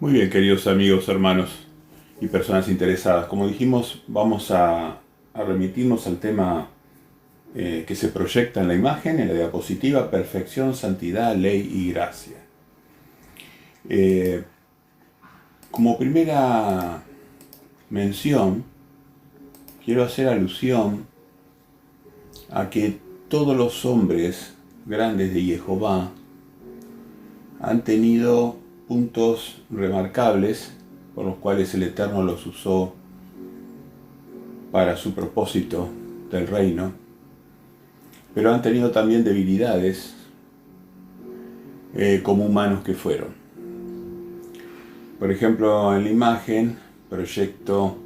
Muy bien, queridos amigos, hermanos y personas interesadas. Como dijimos, vamos a remitirnos al tema que se proyecta en la imagen, en la diapositiva: perfección, santidad, ley y gracia. Eh, Como primera mención, quiero hacer alusión a que todos los hombres grandes de Jehová han tenido puntos remarcables por los cuales el Eterno los usó para su propósito del reino, pero han tenido también debilidades como humanos que fueron. Por ejemplo, en la imagen proyecto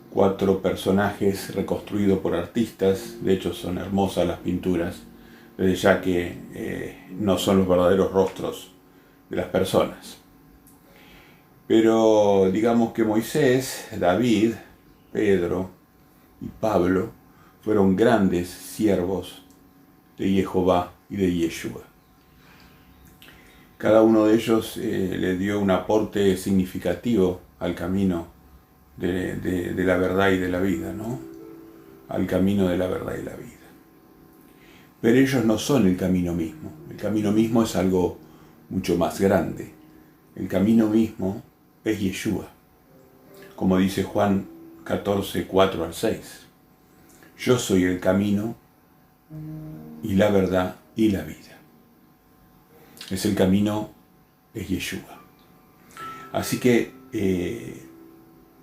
4 personajes reconstruidos por artistas. De hecho, son hermosas las pinturas, desde ya que no son los verdaderos rostros de las personas. Pero digamos que Moisés, David, Pedro y Pablo fueron grandes siervos de Jehová y de Yeshua. Cada uno de ellos le dio un aporte significativo al camino de la verdad y de la vida, ¿no? Al camino de la verdad y la vida. Pero ellos no son el camino mismo. El camino mismo es algo mucho más grande. El camino mismo es Yeshua. Como dice Juan 14, 4 al 6. Yo soy el camino y la verdad y la vida. Es el camino, es Yeshua. Así que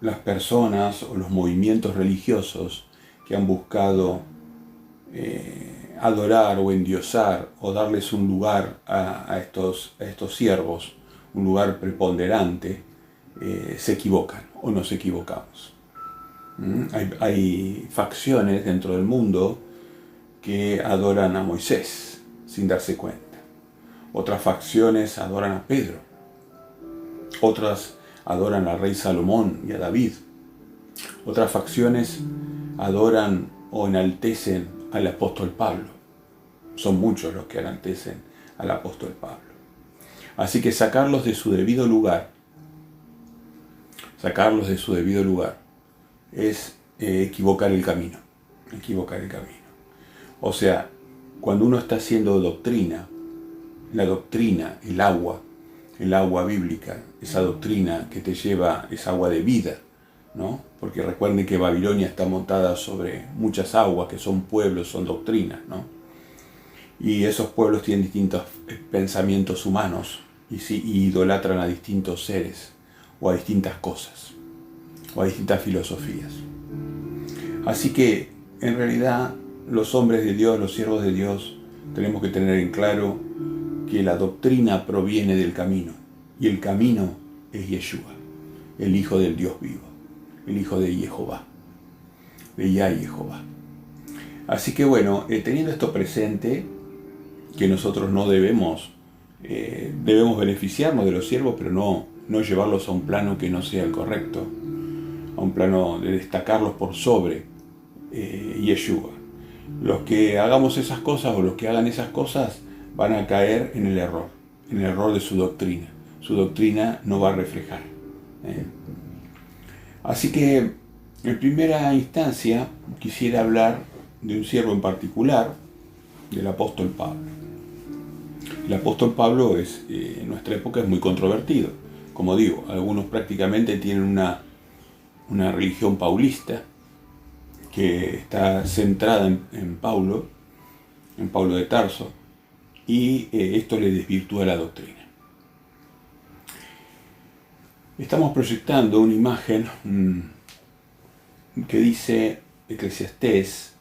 las personas o los movimientos religiosos que han buscado adorar o endiosar o darles un lugar a estos siervos, un lugar preponderante, se equivocan o nos equivocamos. Hay facciones dentro del mundo que adoran a Moisés sin darse cuenta. Otras facciones adoran a Pedro. Otras adoran al rey Salomón y a David. Otras facciones adoran o enaltecen al apóstol Pablo. Son muchos los que enaltecen al apóstol Pablo. Así que sacarlos de su debido lugar es equivocar el camino. O sea, cuando uno está haciendo doctrina, la doctrina, el agua bíblica, esa doctrina que te lleva, es agua de vida, ¿no? Porque recuerden que Babilonia está montada sobre muchas aguas, que son pueblos, son doctrinas, ¿no? Y esos pueblos tienen distintos pensamientos humanos y idolatran a distintos seres, o a distintas cosas, o a distintas filosofías. Así que, en realidad, los hombres de Dios, los siervos de Dios, tenemos que tener en claro que la doctrina proviene del camino, y el camino es Yeshua, el Hijo del Dios vivo, el Hijo de Jehová, de Jehová. Así que bueno, teniendo esto presente, que nosotros no debemos beneficiarnos de los siervos, pero no llevarlos a un plano que no sea el correcto, a un plano de destacarlos por sobre Yeshua. Los que hagamos esas cosas o los que hagan esas cosas van a caer en el error de su doctrina. Su doctrina no va a reflejar. Así que, en primera instancia, quisiera hablar de un siervo en particular, del apóstol Pablo. El apóstol Pablo en nuestra época es muy controvertido. Como digo, algunos prácticamente tienen una religión paulista que está centrada en Paulo de Tarso, y esto le desvirtúa la doctrina. Estamos proyectando una imagen que dice Eclesiastés.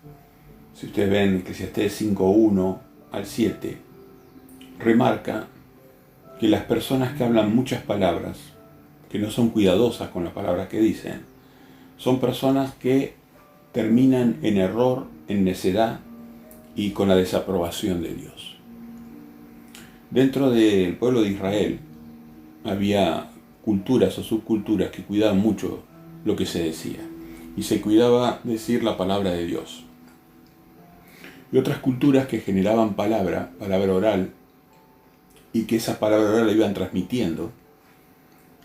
Si ustedes ven Eclesiastés 5:1 al 7, remarca que las personas que hablan muchas palabras, que no son cuidadosas con las palabras que dicen, son personas que terminan en error, en necedad y con la desaprobación de Dios. Dentro del pueblo de Israel había culturas o subculturas que cuidaban mucho lo que se decía, y se cuidaba decir la palabra de Dios. Y otras culturas que generaban palabra oral, y que esa palabra oral la iban transmitiendo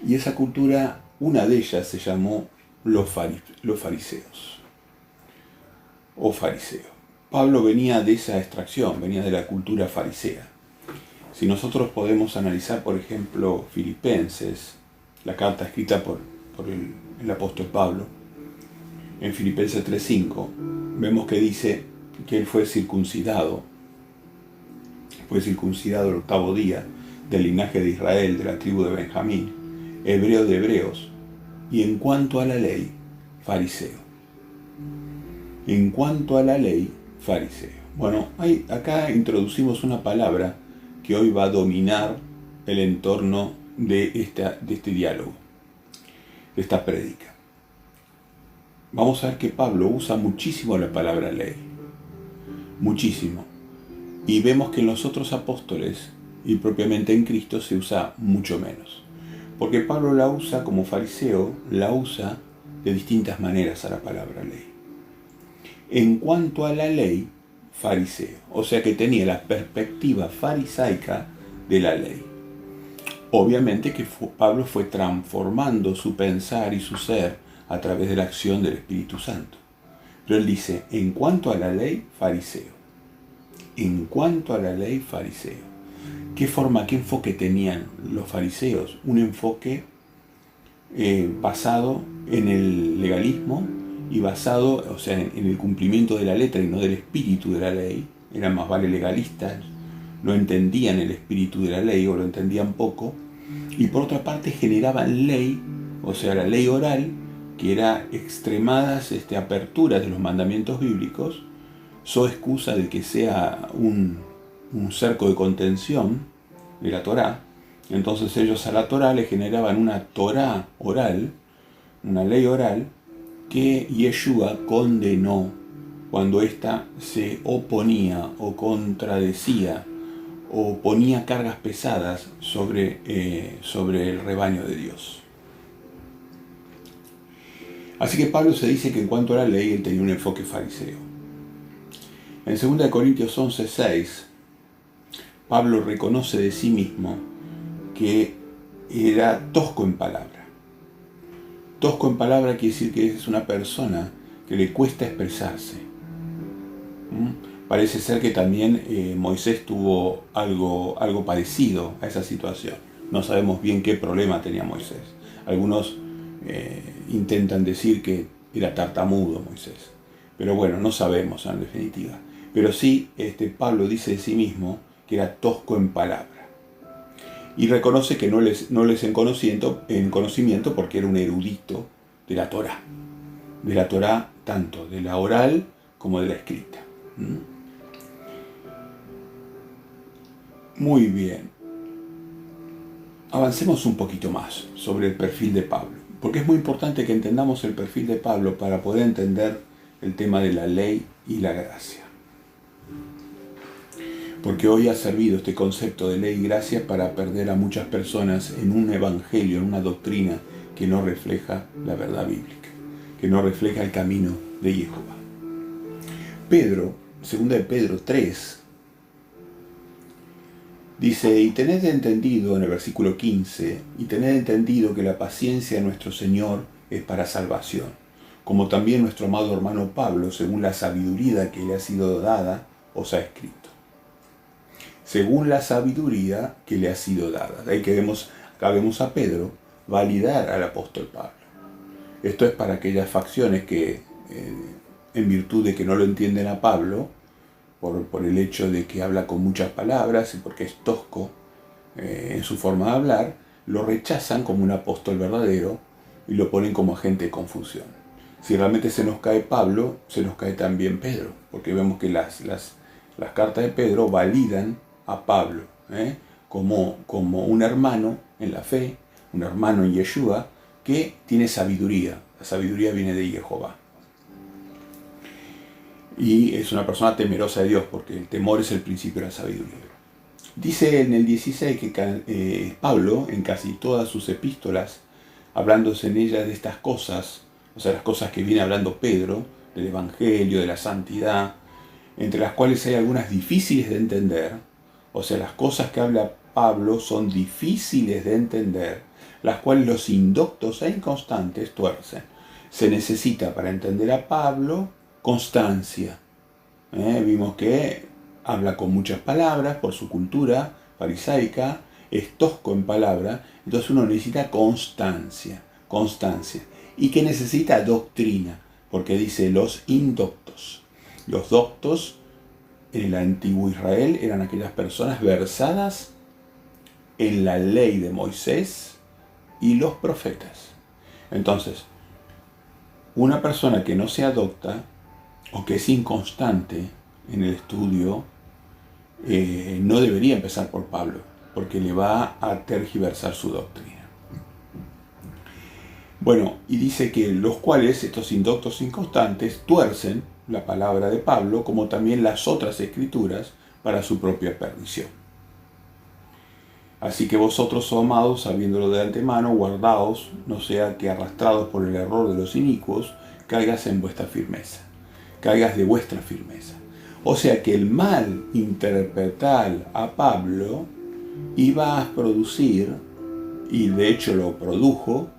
Y esa cultura, una de ellas se llamó los fariseos o fariseos. Pablo venía de esa extracción, venía de la cultura farisea. Si nosotros podemos analizar, por ejemplo, Filipenses, la carta escrita por el apóstol Pablo, en Filipenses 3:5, vemos que dice que él fue circuncidado el octavo día, del linaje de Israel, de la tribu de Benjamín, hebreo de hebreos, y en cuanto a la ley, fariseo. En cuanto a la ley, fariseo. Bueno, acá introducimos una palabra que hoy va a dominar el entorno de este diálogo, de esta prédica. Vamos a ver que Pablo usa muchísimo la palabra ley, muchísimo. Y vemos que en los otros apóstoles y propiamente en Cristo se usa mucho menos. Porque Pablo la usa como fariseo, la usa de distintas maneras a la palabra ley. En cuanto a la ley, fariseo. O sea que tenía la perspectiva farisaica de la ley. Obviamente que Pablo fue transformando su pensar y su ser a través de la acción del Espíritu Santo. Pero él dice, en cuanto a la ley, fariseo. En cuanto a la ley, fariseo. ¿Qué enfoque tenían los fariseos? Un enfoque basado en el legalismo y basado, o sea, en el cumplimiento de la letra y no del espíritu de la ley. Eran más vale legalistas, no entendían el espíritu de la ley o lo entendían poco. Y por otra parte generaban ley, o sea, la ley oral, que era extremadas aperturas de los mandamientos bíblicos, so excusa de que sea un cerco de contención de la Torá. Entonces ellos a la Torá le generaban una Torá oral, una ley oral, que Yeshua condenó cuando ésta se oponía o contradecía o ponía cargas pesadas sobre el rebaño de Dios. Así que Pablo se dice que en cuanto a la ley él tenía un enfoque fariseo. En 2 Corintios 11:6, Pablo reconoce de sí mismo que era tosco en palabra. Tosco en palabra quiere decir que es una persona que le cuesta expresarse. Parece ser que también Moisés tuvo algo parecido a esa situación. No sabemos bien qué problema tenía Moisés. Algunos intentan decir que era tartamudo Moisés. Pero bueno, no sabemos en definitiva. Pero sí, Pablo dice de sí mismo que era tosco en palabra. Y reconoce que no les en conocimiento porque era un erudito de la Torá. De la Torá tanto de la oral como de la escrita. Muy bien. Avancemos un poquito más sobre el perfil de Pablo. Porque es muy importante que entendamos el perfil de Pablo para poder entender el tema de la ley y la gracia. Porque hoy ha servido este concepto de ley y gracia para perder a muchas personas en un evangelio, en una doctrina que no refleja la verdad bíblica, que no refleja el camino de Jehová. Pedro, 2 de Pedro 3, dice, y tened entendido, en el versículo 15, y tened entendido que la paciencia de nuestro Señor es para salvación, como también nuestro amado hermano Pablo, según la sabiduría que le ha sido dada, os ha escrito. Según la sabiduría que le ha sido dada. De ahí que acá vemos a Pedro validar al apóstol Pablo. Esto es para aquellas facciones que, en virtud de que no lo entienden a Pablo, por el hecho de que habla con muchas palabras y porque es tosco en su forma de hablar, lo rechazan como un apóstol verdadero y lo ponen como agente de confusión. Si realmente se nos cae Pablo, se nos cae también Pedro, porque vemos que las cartas de Pedro validan a Pablo como un hermano en la fe, un hermano en Yeshua, que tiene sabiduría. La sabiduría viene de Jehová. Y es una persona temerosa de Dios, porque el temor es el principio de la sabiduría. Dice en el 16 que Pablo, en casi todas sus epístolas, hablándose en ellas de estas cosas, o sea, las cosas que viene hablando Pedro, del Evangelio, de la santidad, entre las cuales hay algunas difíciles de entender, o sea, las cosas que habla Pablo son difíciles de entender, las cuales los indoctos e inconstantes tuercen. Se necesita para entender a Pablo constancia. Vimos que habla con muchas palabras por su cultura farisaica, es tosco en palabra, entonces uno necesita constancia. Y que necesita doctrina, porque dice los indoctos. Los doctos en el antiguo Israel eran aquellas personas versadas en la ley de Moisés y los profetas. Entonces, una persona que no se adopta o que es inconstante en el estudio no debería empezar por Pablo, porque le va a tergiversar su doctrina. Bueno, y dice que los cuales, estos indoctos inconstantes, tuercen la palabra de Pablo, como también las otras escrituras, para su propia perdición. Así que vosotros, oh amados, sabiéndolo de antemano, guardaos, no sea que arrastrados por el error de los inicuos, caigas de vuestra firmeza. O sea que el mal interpretar a Pablo iba a producir, y de hecho lo produjo,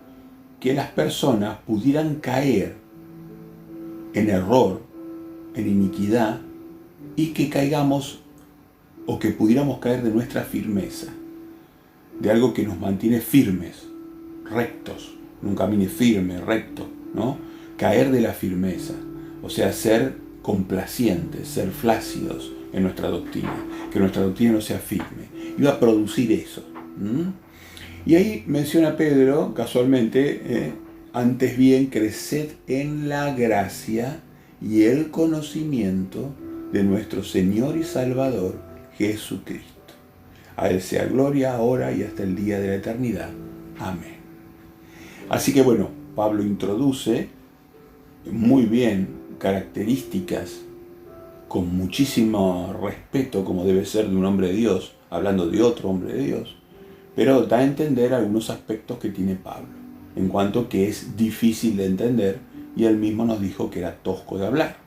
que las personas pudieran caer en error, en iniquidad, y que caigamos o que pudiéramos caer de nuestra firmeza, de algo que nos mantiene firmes, rectos, en un camino firme, recto, ¿no? Caer de la firmeza, o sea, ser complacientes, ser flácidos en nuestra doctrina, que nuestra doctrina no sea firme. Iba a producir eso. Y ahí menciona Pedro, casualmente, antes bien creced en la gracia y el conocimiento de nuestro Señor y Salvador Jesucristo. A Él sea gloria ahora y hasta el día de la eternidad. Amén. Así que bueno, Pablo introduce muy bien características con muchísimo respeto, como debe ser de un hombre de Dios, hablando de otro hombre de Dios, pero da a entender algunos aspectos que tiene Pablo, en cuanto que es difícil de entender, y él mismo nos dijo que era tosco de hablar.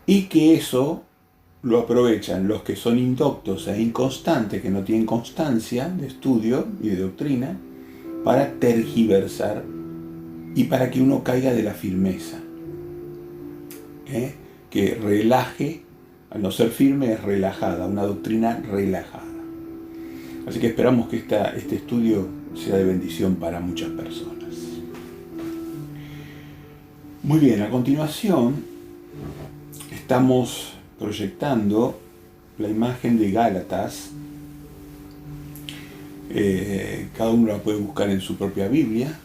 Y que eso lo aprovechan los que son indoctos e inconstantes, que no tienen constancia de estudio y de doctrina, para tergiversar y para que uno caiga de la firmeza. Que relaje, al no ser firme es relajada, una doctrina relajada. Así que esperamos que este estudio sea de bendición para muchas personas. Muy bien, a continuación estamos proyectando la imagen de Gálatas. Cada uno la puede buscar en su propia Biblia,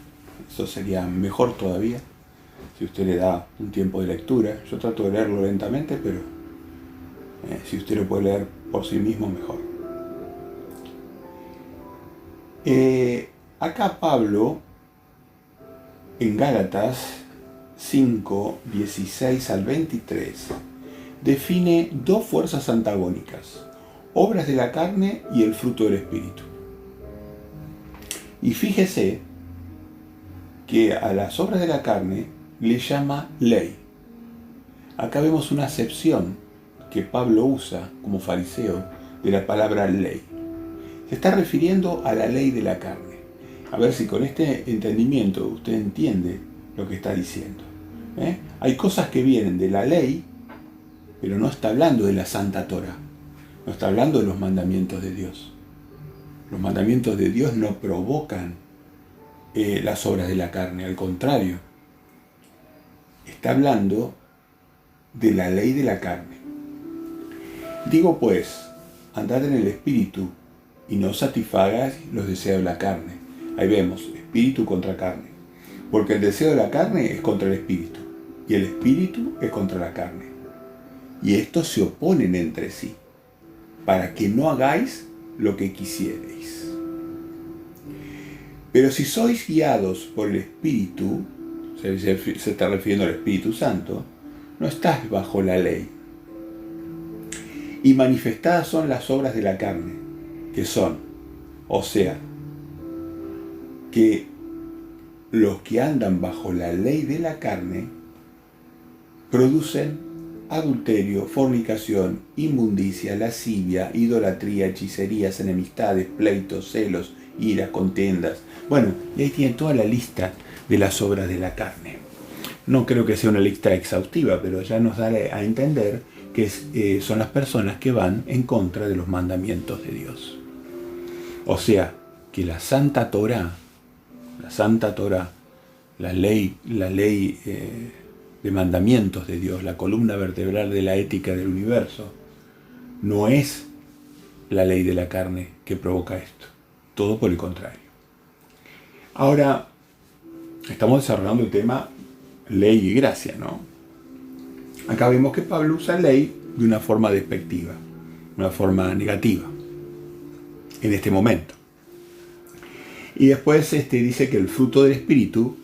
eso sería mejor todavía, si usted le da un tiempo de lectura. Yo trato de leerlo lentamente, pero si usted lo puede leer por sí mismo, mejor. Acá Pablo, en Gálatas 5, 16 al 23, define dos fuerzas antagónicas, obras de la carne y el fruto del Espíritu. Y fíjese que a las obras de la carne le llama ley. Acá vemos una acepción que Pablo usa como fariseo de la palabra ley. Se está refiriendo a la ley de la carne. A ver si con este entendimiento usted entiende lo que está diciendo. Hay cosas que vienen de la ley, pero no está hablando de la Santa Torá. No está hablando de los mandamientos de Dios. Los mandamientos de Dios no provocan las obras de la carne, al contrario. Está hablando de la ley de la carne. Digo pues, andad en el Espíritu y no satisfagáis los deseos de la carne. Ahí vemos, espíritu contra carne. Porque el deseo de la carne es contra el espíritu, y el espíritu es contra la carne. Y estos se oponen entre sí, para que no hagáis lo que quisierais. Pero si sois guiados por el Espíritu, se está refiriendo al Espíritu Santo, no estáis bajo la ley. Y manifestadas son las obras de la carne, que son, o sea, que los que andan bajo la ley de la carne producen adulterio, fornicación, inmundicia, lascivia, idolatría, hechicerías, enemistades, pleitos, celos, iras, contiendas. Bueno, y ahí tiene toda la lista de las obras de la carne. No creo que sea una lista exhaustiva, pero ya nos da a entender que son las personas que van en contra de los mandamientos de Dios. O sea, que la Santa Torá, la ley de mandamientos de Dios, la columna vertebral de la ética del universo, no es la ley de la carne que provoca esto. Todo por el contrario. Ahora, estamos desarrollando el tema ley y gracia, ¿no? Acá vemos que Pablo usa ley de una forma despectiva, una forma negativa, en este momento. Y después dice que el fruto del Espíritu,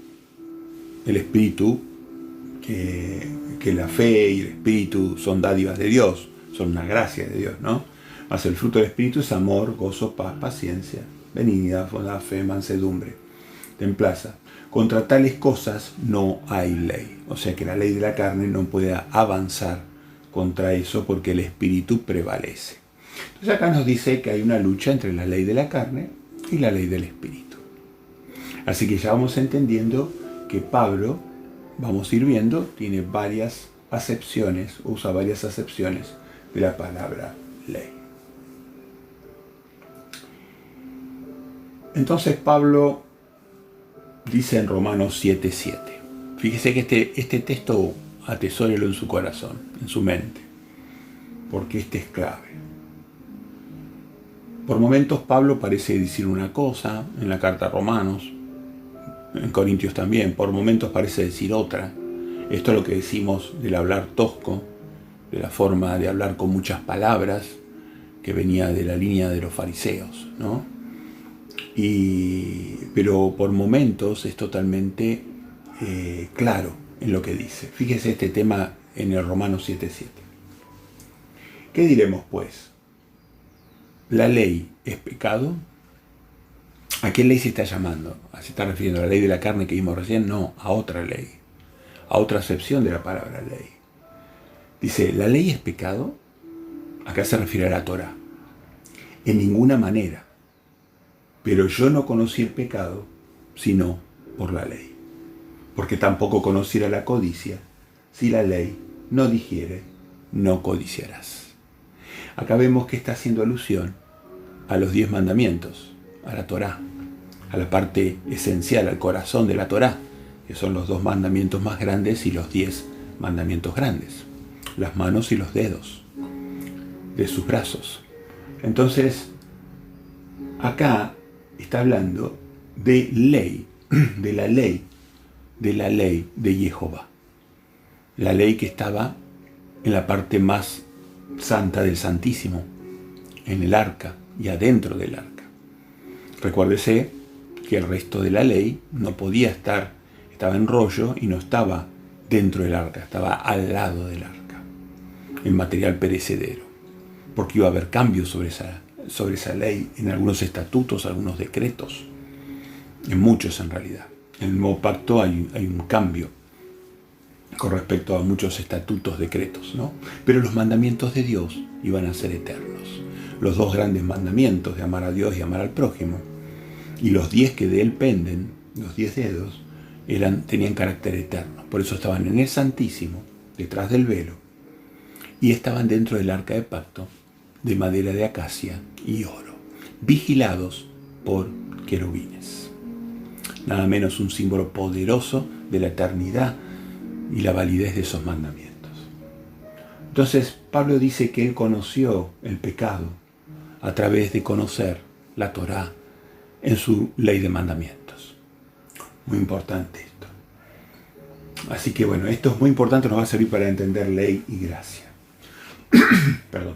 que la fe y el Espíritu son dádivas de Dios, son una gracia de Dios, ¿no? Mas el fruto del Espíritu es amor, gozo, paz, paciencia, benignidad, bondad, fe, mansedumbre, templanza. Contra tales cosas no hay ley. O sea que la ley de la carne no puede avanzar contra eso porque el Espíritu prevalece. Entonces acá nos dice que hay una lucha entre la ley de la carne y la ley del Espíritu. Así que ya vamos entendiendo que Pablo, vamos a ir viendo, tiene varias acepciones, usa varias acepciones de la palabra ley. Entonces Pablo dice en Romanos 7:7. Fíjese que este texto atesórelo en su corazón, en su mente, porque este es clave. Por momentos Pablo parece decir una cosa en la carta a Romanos, en Corintios también, por momentos parece decir otra. Esto es lo que decimos del hablar tosco, de la forma de hablar con muchas palabras, que venía de la línea de los fariseos, ¿no? Pero por momentos es totalmente claro en lo que dice. Fíjese este tema en el Romanos 7:7. ¿Qué diremos pues? ¿La ley es pecado? ¿A qué ley se está llamando? ¿Se está refiriendo a la ley de la carne que vimos recién? No, a otra ley, a otra acepción de la palabra ley. Dice, ¿la ley es pecado? Acá se refiere a la Torá. En ninguna manera. Pero yo no conocí el pecado, sino por la ley. Porque tampoco conociera la codicia, si la ley no dijere, no codiciarás. Acá vemos que está haciendo alusión a los 10 mandamientos, a la Torá, a la parte esencial, al corazón de la Torá, que son los 2 mandamientos más grandes y los 10 mandamientos grandes, las manos y los dedos de sus brazos. Entonces, acá está hablando de ley, de la ley de Jehová. La ley que estaba en la parte más santa del Santísimo, en el arca y adentro del arca. Recuérdese que el resto de la ley no podía estar, estaba en rollo y no estaba dentro del arca, estaba al lado del arca, el material perecedero, porque iba a haber cambios sobre esa ley en algunos estatutos, algunos decretos, en muchos en realidad. En el nuevo pacto hay un cambio con respecto a muchos estatutos, decretos, ¿no? Pero los mandamientos de Dios iban a ser eternos. Los 2 grandes mandamientos de amar a Dios y amar al prójimo, y los 10 que de él penden, los 10 dedos, tenían carácter eterno. Por eso estaban en el Santísimo, detrás del velo, y estaban dentro del arca de pacto, de madera de acacia y oro, vigilados por querubines. Nada menos un símbolo poderoso de la eternidad y la validez de esos mandamientos. Entonces Pablo dice que él conoció el pecado a través de conocer la Torá en su ley de mandamientos. Muy importante esto. Así que bueno, esto es muy importante, nos va a servir para entender ley y gracia. Perdón.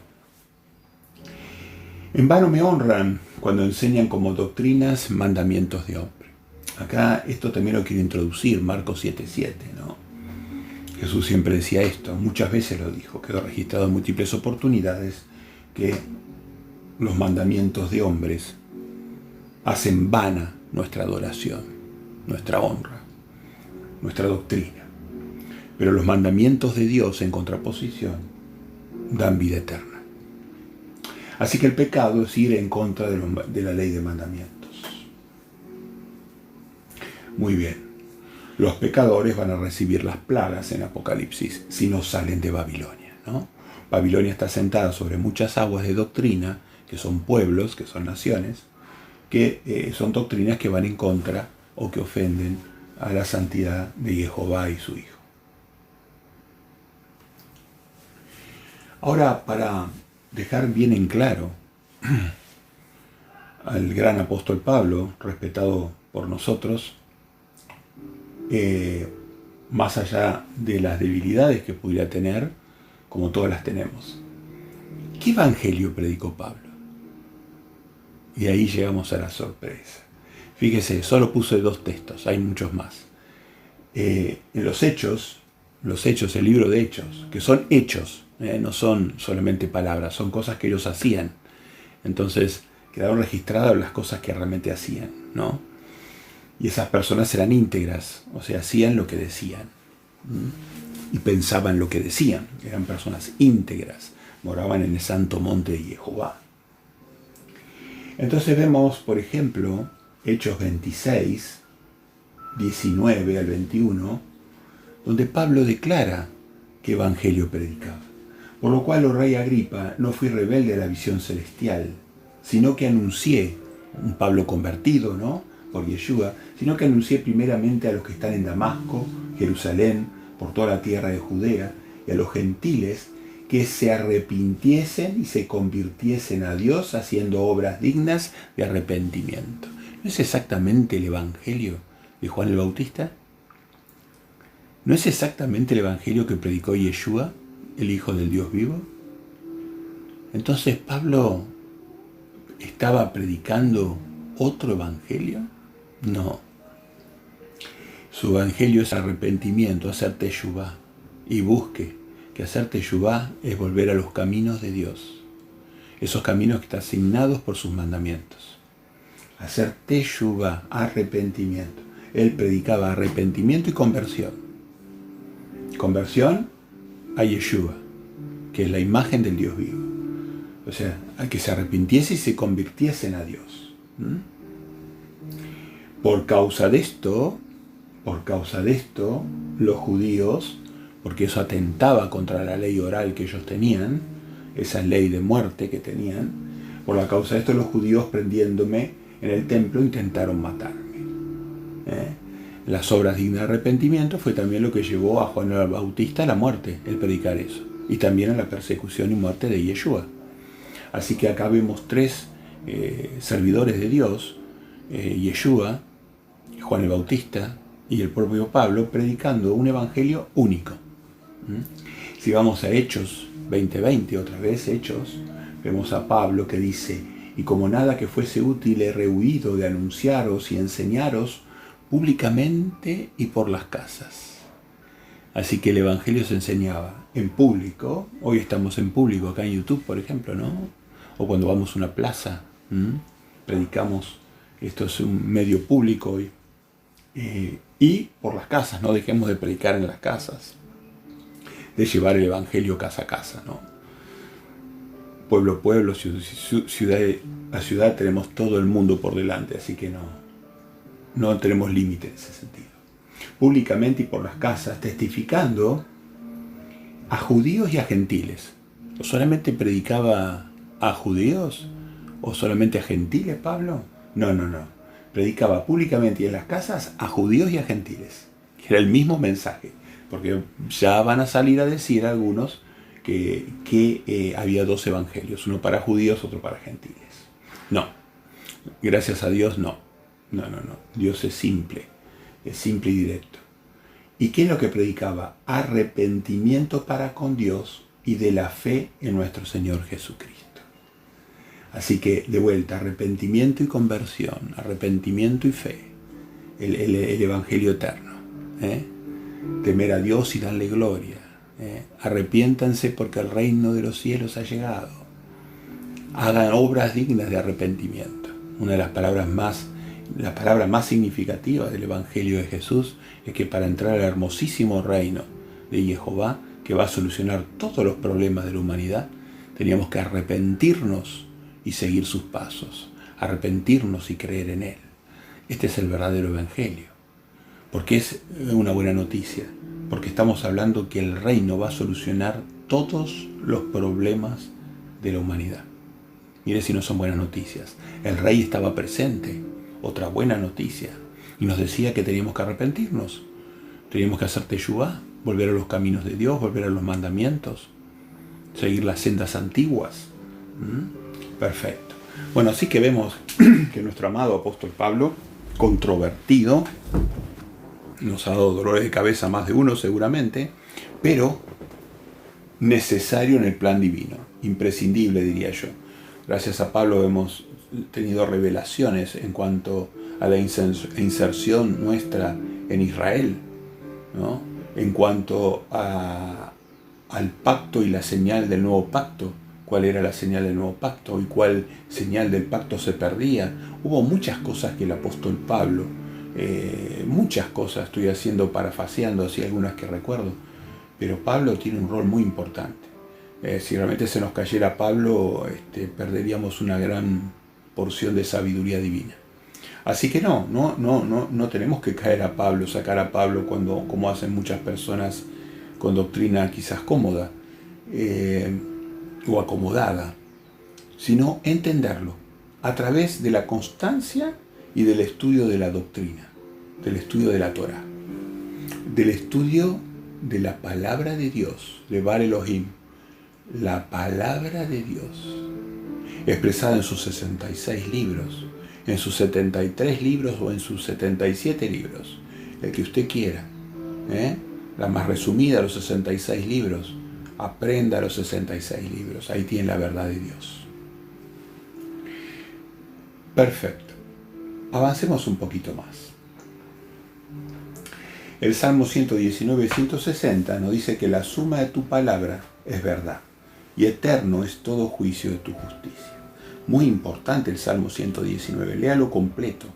En vano me honran cuando enseñan como doctrinas mandamientos de hombre. Acá esto también lo quiero introducir, Marcos 7:7, ¿no? Jesús siempre decía esto, muchas veces lo dijo, quedó registrado en múltiples oportunidades, que los mandamientos de hombres hacen vana nuestra adoración, nuestra honra, nuestra doctrina. Pero los mandamientos de Dios, en contraposición, dan vida eterna. Así que el pecado es ir en contra de la ley de mandamientos. Muy bien. Los pecadores van a recibir las plagas en Apocalipsis si no salen de Babilonia, ¿no? Babilonia está sentada sobre muchas aguas de doctrina, que son pueblos, que son naciones, que son doctrinas que van en contra o que ofenden a la santidad de Jehová y su Hijo. Ahora, para dejar bien en claro al gran apóstol Pablo, respetado por nosotros, más allá de las debilidades que pudiera tener, como todas las tenemos, ¿qué evangelio predicó Pablo? Y ahí llegamos a la sorpresa. Fíjese, solo puse 2 textos, hay muchos más. En los hechos, el libro de Hechos, que son hechos, no son solamente palabras, son cosas que ellos hacían. Entonces quedaron registradas las cosas que realmente hacían, ¿no? Y esas personas eran íntegras, o sea, hacían lo que decían. Y pensaban lo que decían. Eran personas íntegras, moraban en el santo monte de Jehová. Entonces vemos, por ejemplo, Hechos 26, 19 al 21, donde Pablo declara qué evangelio predicaba. Por lo cual, oh rey Agripa, no fui rebelde a la visión celestial, sino que anuncié, un Pablo convertido, ¿no?, por Yeshua, sino que anuncié primeramente a los que están en Damasco, Jerusalén, por toda la tierra de Judea, y a los gentiles, que se arrepintiesen y se convirtiesen a Dios haciendo obras dignas de arrepentimiento. ¿No es exactamente el evangelio de Juan el Bautista? ¿No es exactamente el evangelio que predicó Yeshua, el Hijo del Dios vivo? Entonces, ¿Pablo estaba predicando otro evangelio? No. Su evangelio es arrepentimiento, hacer teshuvá. Y busque que hacer teshuvá es volver a los caminos de Dios. Esos caminos que están asignados por sus mandamientos. Hacer teshuvá, arrepentimiento. Él predicaba arrepentimiento y conversión. Conversión a Yeshua, que es la imagen del Dios vivo. O sea, a que se arrepintiese y se convirtiesen a Dios. Por causa de esto, los judíos, porque eso atentaba contra la ley oral que ellos tenían, esa ley de muerte que tenían, por la causa de esto los judíos, prendiéndome en el templo, intentaron matarme. Las obras dignas de arrepentimiento fue también lo que llevó a Juan el Bautista a la muerte, el predicar eso, y también a la persecución y muerte de Yeshua. Así que acá vemos 3 servidores de Dios, Yeshua, Juan el Bautista y el propio Pablo, predicando un evangelio único. Si vamos a Hechos 20:20, otra vez Hechos, vemos a Pablo que dice: y como nada que fuese útil he rehuido de anunciaros y enseñaros públicamente y por las casas. Así que el evangelio se enseñaba en público. Hoy estamos en público acá en YouTube, por ejemplo, ¿no? O cuando vamos a una plaza, predicamos. Esto es un medio público hoy. Y por las casas, no dejemos de predicar en las casas, de llevar el evangelio casa a casa, ¿no? Pueblo a pueblo, ciudad a ciudad, tenemos todo el mundo por delante, así que no tenemos límite en ese sentido. Públicamente y por las casas, testificando a judíos y a gentiles. ¿O solamente predicaba a judíos o solamente a gentiles, Pablo? No. Predicaba públicamente y en las casas a judíos y a gentiles. Era el mismo mensaje, porque ya van a salir a decir algunos que había 2 evangelios, uno para judíos, otro para gentiles. No, gracias a Dios no. Dios es simple y directo. ¿Y qué es lo que predicaba? Arrepentimiento para con Dios y de la fe en nuestro Señor Jesucristo. Así que, de vuelta, arrepentimiento y conversión, arrepentimiento y fe, el evangelio eterno. Temer a Dios y darle gloria. Arrepiéntanse porque el reino de los cielos ha llegado. Hagan obras dignas de arrepentimiento. Una de las palabras más significativas del evangelio de Jesús es que para entrar al hermosísimo reino de Jehová, que va a solucionar todos los problemas de la humanidad, teníamos que arrepentirnos y seguir sus pasos, arrepentirnos y creer en Él. Este es el verdadero evangelio. ¿Por qué es una buena noticia? Porque estamos hablando que el reino va a solucionar todos los problemas de la humanidad. Mire si no son buenas noticias. El rey estaba presente, otra buena noticia, y nos decía que teníamos que arrepentirnos, teníamos que hacer teshuvá, volver a los caminos de Dios, volver a los mandamientos, seguir las sendas antiguas. Perfecto. Bueno, así que vemos que nuestro amado apóstol Pablo, controvertido, nos ha dado dolores de cabeza a más de uno seguramente, pero necesario en el plan divino, imprescindible diría yo. Gracias a Pablo hemos tenido revelaciones en cuanto a la inserción nuestra en Israel, ¿no? En cuanto al pacto y la señal del nuevo pacto, cuál era la señal del nuevo pacto y cuál señal del pacto se perdía. Hubo muchas cosas que el apóstol Pablo, muchas cosas, estoy parafaseando así algunas que recuerdo, pero Pablo tiene un rol muy importante. Si realmente se nos cayera Pablo, perderíamos una gran porción de sabiduría divina. Así que no tenemos que caer a Pablo, sacar a Pablo como hacen muchas personas con doctrina quizás cómoda o acomodada, sino entenderlo a través de la constancia y del estudio de la doctrina, del estudio de la Torá, del estudio de la palabra de Dios, de Bar Elohim, la palabra de Dios, expresada en sus 66 libros, en sus 73 libros o en sus 77 libros, el que usted quiera, la más resumida, los 66 libros, aprenda los 66 libros, ahí tiene la verdad de Dios. Perfecto, avancemos un poquito más. El Salmo 119, 160 nos dice que la suma de tu palabra es verdad y eterno es todo juicio de tu justicia. Muy importante el Salmo 119, léalo completo.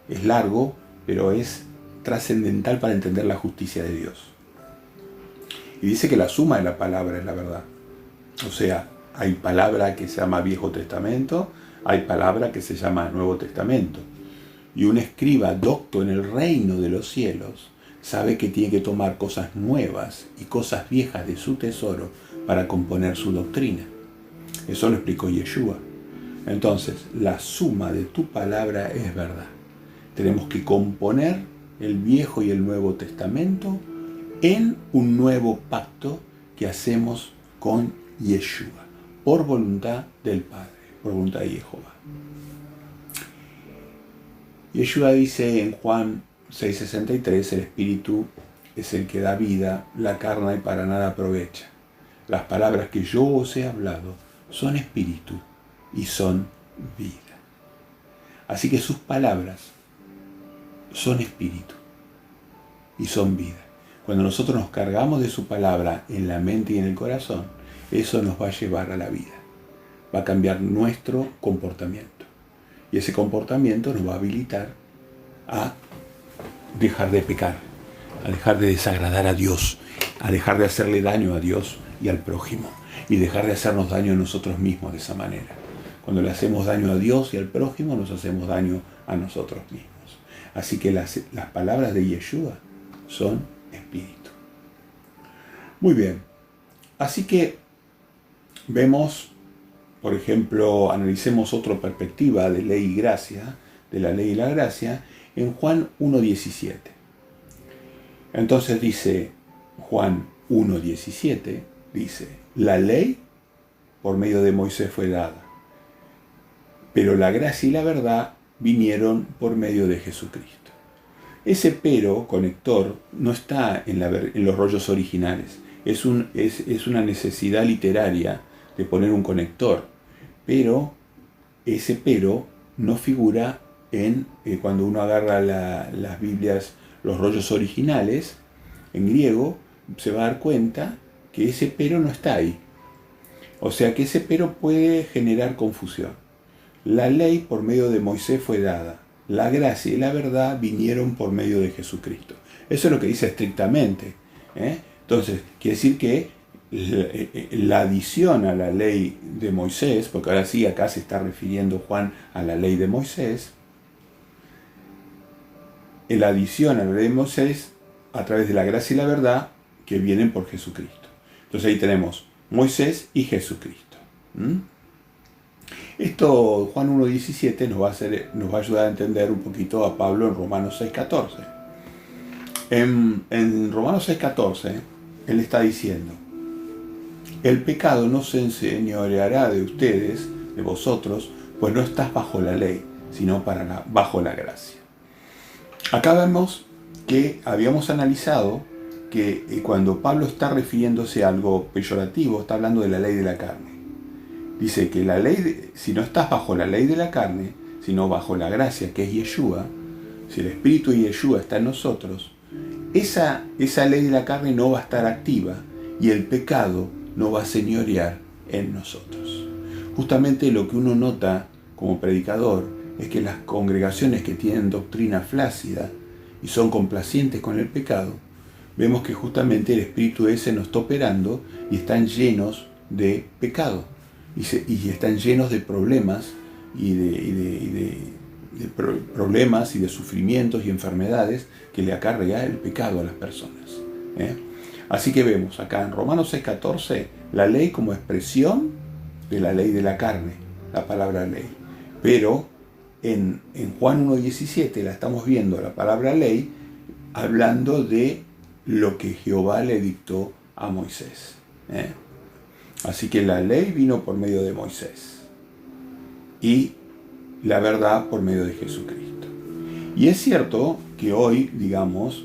Es largo, pero es trascendental para entender la justicia de Dios. Y dice que la suma de la palabra es la verdad. O sea, hay palabra que se llama Viejo Testamento, hay palabra que se llama Nuevo Testamento. Y un escriba docto en el reino de los cielos sabe que tiene que tomar cosas nuevas y cosas viejas de su tesoro para componer su doctrina. Eso lo explicó Yeshua. Entonces, la suma de tu palabra es verdad. Tenemos que componer el Viejo y el Nuevo Testamento en un nuevo pacto que hacemos con Yeshua, por voluntad del Padre, por voluntad de Jehová. Yeshua dice en Juan 6:63, el Espíritu es el que da vida, la carne para nada aprovecha. Las palabras que yo os he hablado son espíritu y son vida. Así que sus palabras son espíritu y son vida. Cuando nosotros nos cargamos de su palabra en la mente y en el corazón, eso nos va a llevar a la vida. Va a cambiar nuestro comportamiento. Y ese comportamiento nos va a habilitar a dejar de pecar, a dejar de desagradar a Dios, a dejar de hacerle daño a Dios y al prójimo, y dejar de hacernos daño a nosotros mismos de esa manera. Cuando le hacemos daño a Dios y al prójimo, nos hacemos daño a nosotros mismos. Así que las palabras de Yeshua son espíritu. Muy bien. Así que vemos, por ejemplo, analicemos otra perspectiva de ley y gracia, de la ley y la gracia, en Juan 1:17. Entonces dice Juan 1:17, dice, la ley por medio de Moisés fue dada, pero la gracia y la verdad vinieron por medio de Jesucristo. Ese pero, conector, no está en los rollos originales. Es una necesidad literaria de poner un conector, pero ese pero no figura cuando uno agarra las Biblias, los rollos originales, en griego, se va a dar cuenta que ese pero no está ahí. O sea que ese pero puede generar confusión. La ley por medio de Moisés fue dada. La gracia y la verdad vinieron por medio de Jesucristo. Eso es lo que dice estrictamente. Entonces, quiere decir que la adición a la ley de Moisés, porque ahora sí acá se está refiriendo Juan a la ley de Moisés, la adición a la ley de Moisés a través de la gracia y la verdad que vienen por Jesucristo. Entonces ahí tenemos Moisés y Jesucristo. Esto, Juan 1.17, nos va a ayudar a entender un poquito a Pablo en Romanos 6.14. En Romanos 6.14, él está diciendo: el pecado no se enseñoreará de ustedes, de vosotros, pues no estás bajo la ley, sino bajo la gracia. Acá vemos que habíamos analizado que cuando Pablo está refiriéndose a algo peyorativo, está hablando de la ley de la carne. Dice que si no estás bajo la ley de la carne, sino bajo la gracia, que es Yeshua, si el Espíritu de Yeshua está en nosotros, esa ley de la carne no va a estar activa y el pecado no va a señorear en nosotros. Justamente lo que uno nota como predicador es que las congregaciones que tienen doctrina flácida y son complacientes con el pecado, vemos que justamente el espíritu ese no está operando y están llenos de pecado y están llenos de problemas y de problemas y de sufrimientos y enfermedades que le acarrea el pecado a las personas. Así que vemos acá en Romanos 6.14 la ley como expresión de la ley de la carne, la palabra ley. Pero en Juan 1.17 la estamos viendo, la palabra ley, hablando de lo que Jehová le dictó a Moisés. Así que la ley vino por medio de Moisés y la verdad por medio de Jesucristo. Y es cierto que hoy, digamos,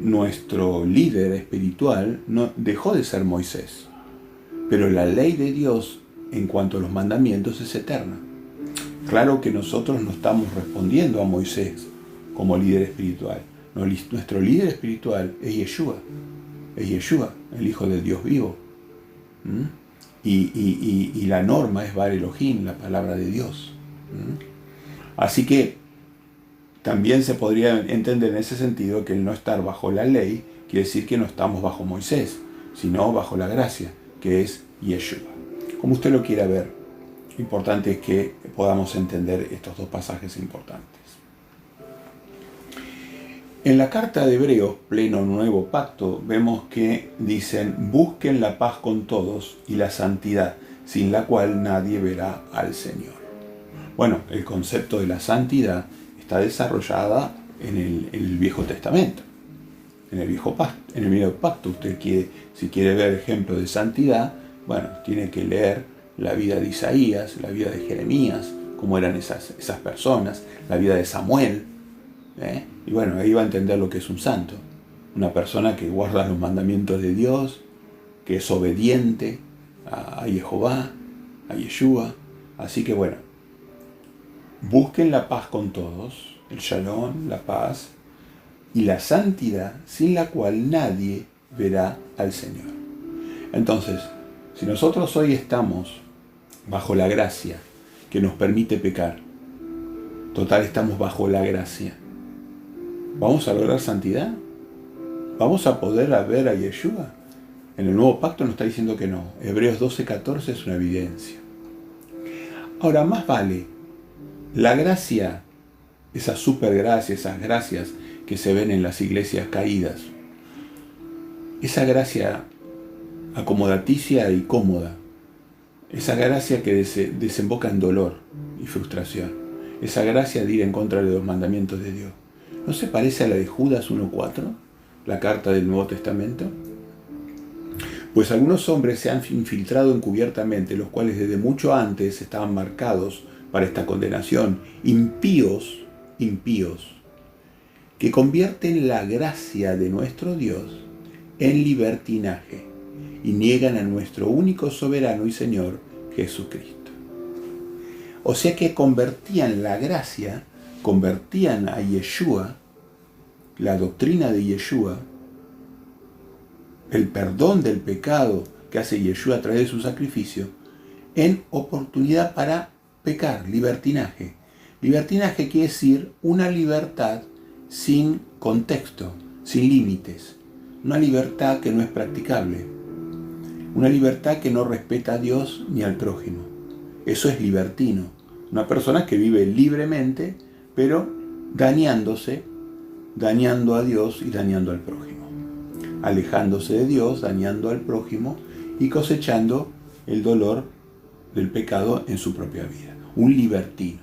nuestro líder espiritual no dejó de ser Moisés, pero la ley de Dios en cuanto a los mandamientos es eterna. Claro que nosotros no estamos respondiendo a Moisés como líder espiritual. Nuestro líder espiritual es Yeshua, el Hijo del Dios vivo. Y la norma es Bar Elohim, la palabra de Dios. Así que también se podría entender en ese sentido que el no estar bajo la ley quiere decir que no estamos bajo Moisés, sino bajo la gracia, que es Yeshua. Como usted lo quiera ver, lo importante es que podamos entender estos dos pasajes importantes. En la carta de Hebreos, pleno nuevo pacto, vemos que dicen: busquen la paz con todos y la santidad, sin la cual nadie verá al Señor. Bueno, el concepto de la santidad está desarrollada en el Viejo Testamento, en el Viejo Pacto. Usted si quiere ver ejemplos de santidad, bueno, tiene que leer la vida de Isaías, la vida de Jeremías, cómo eran esas personas, la vida de Samuel. Y bueno, ahí va a entender lo que es un santo. Una persona que guarda los mandamientos de Dios, que es obediente a Jehová, a Yeshua. Así que bueno, busquen la paz con todos, el shalom, la paz, y la santidad, sin la cual nadie verá al Señor. Entonces, si nosotros hoy estamos bajo la gracia que nos permite pecar, total estamos bajo la gracia, ¿vamos a lograr santidad? ¿Vamos a poder ver a Yeshua? En el Nuevo Pacto nos está diciendo que no. Hebreos 12.14 es una evidencia. Ahora, más vale la gracia, esa supergracia, esas gracias que se ven en las iglesias caídas, esa gracia acomodaticia y cómoda, esa gracia que desemboca en dolor y frustración, esa gracia de ir en contra de los mandamientos de Dios, ¿no se parece a la de Judas 1.4, la carta del Nuevo Testamento? Pues algunos hombres se han infiltrado encubiertamente, los cuales desde mucho antes estaban marcados para esta condenación, impíos, que convierten la gracia de nuestro Dios en libertinaje y niegan a nuestro único soberano y Señor, Jesucristo. O sea que convertían la gracia, convertían a Yeshua, la doctrina de Yeshua, el perdón del pecado que hace Yeshua a través de su sacrificio, en oportunidad para pecar, libertinaje. Libertinaje quiere decir una libertad sin contexto, sin límites, una libertad que no es practicable, una libertad que no respeta a Dios ni al prójimo. Eso es libertino, una persona que vive libremente, pero dañándose dañando a Dios y dañando al prójimo. Alejándose de Dios, dañando al prójimo y cosechando el dolor del pecado en su propia vida. Un libertino.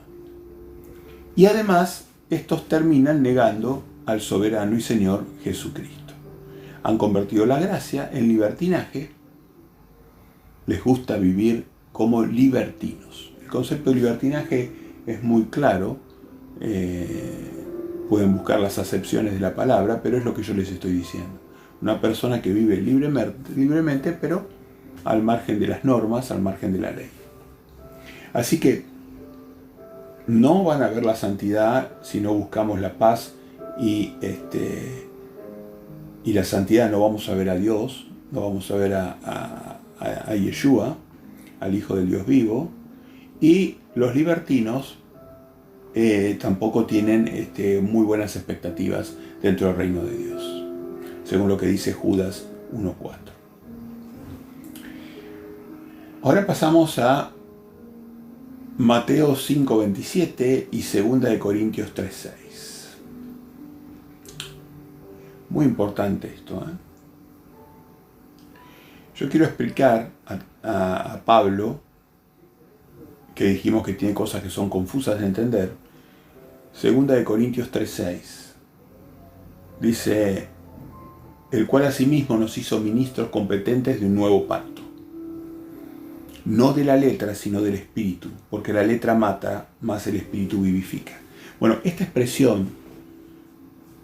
Y además, estos terminan negando al soberano y Señor Jesucristo. Han convertido la gracia en libertinaje. Les gusta vivir como libertinos. El concepto de libertinaje es muy claro. Pueden buscar las acepciones de la palabra, pero es lo que yo les estoy diciendo. Una persona que vive libremente, pero al margen de las normas, al margen de la ley. Así que no van a ver la santidad si no buscamos la paz y la santidad. No vamos a ver a Dios, no vamos a ver a Yeshua, al Hijo del Dios vivo, y los libertinos tampoco tienen muy buenas expectativas dentro del reino de Dios, según lo que dice Judas 1:4. Ahora pasamos a Mateo 5:27 y 2 Corintios 3:6. Muy importante esto, ¿eh? Yo quiero explicar a Pablo, que dijimos que tiene cosas que son confusas de entender. 2 Corintios 3:6 dice: el cual asimismo nos hizo ministros competentes de un nuevo pacto, no de la letra, sino del espíritu, porque la letra mata, mas el espíritu vivifica. Bueno, esta expresión,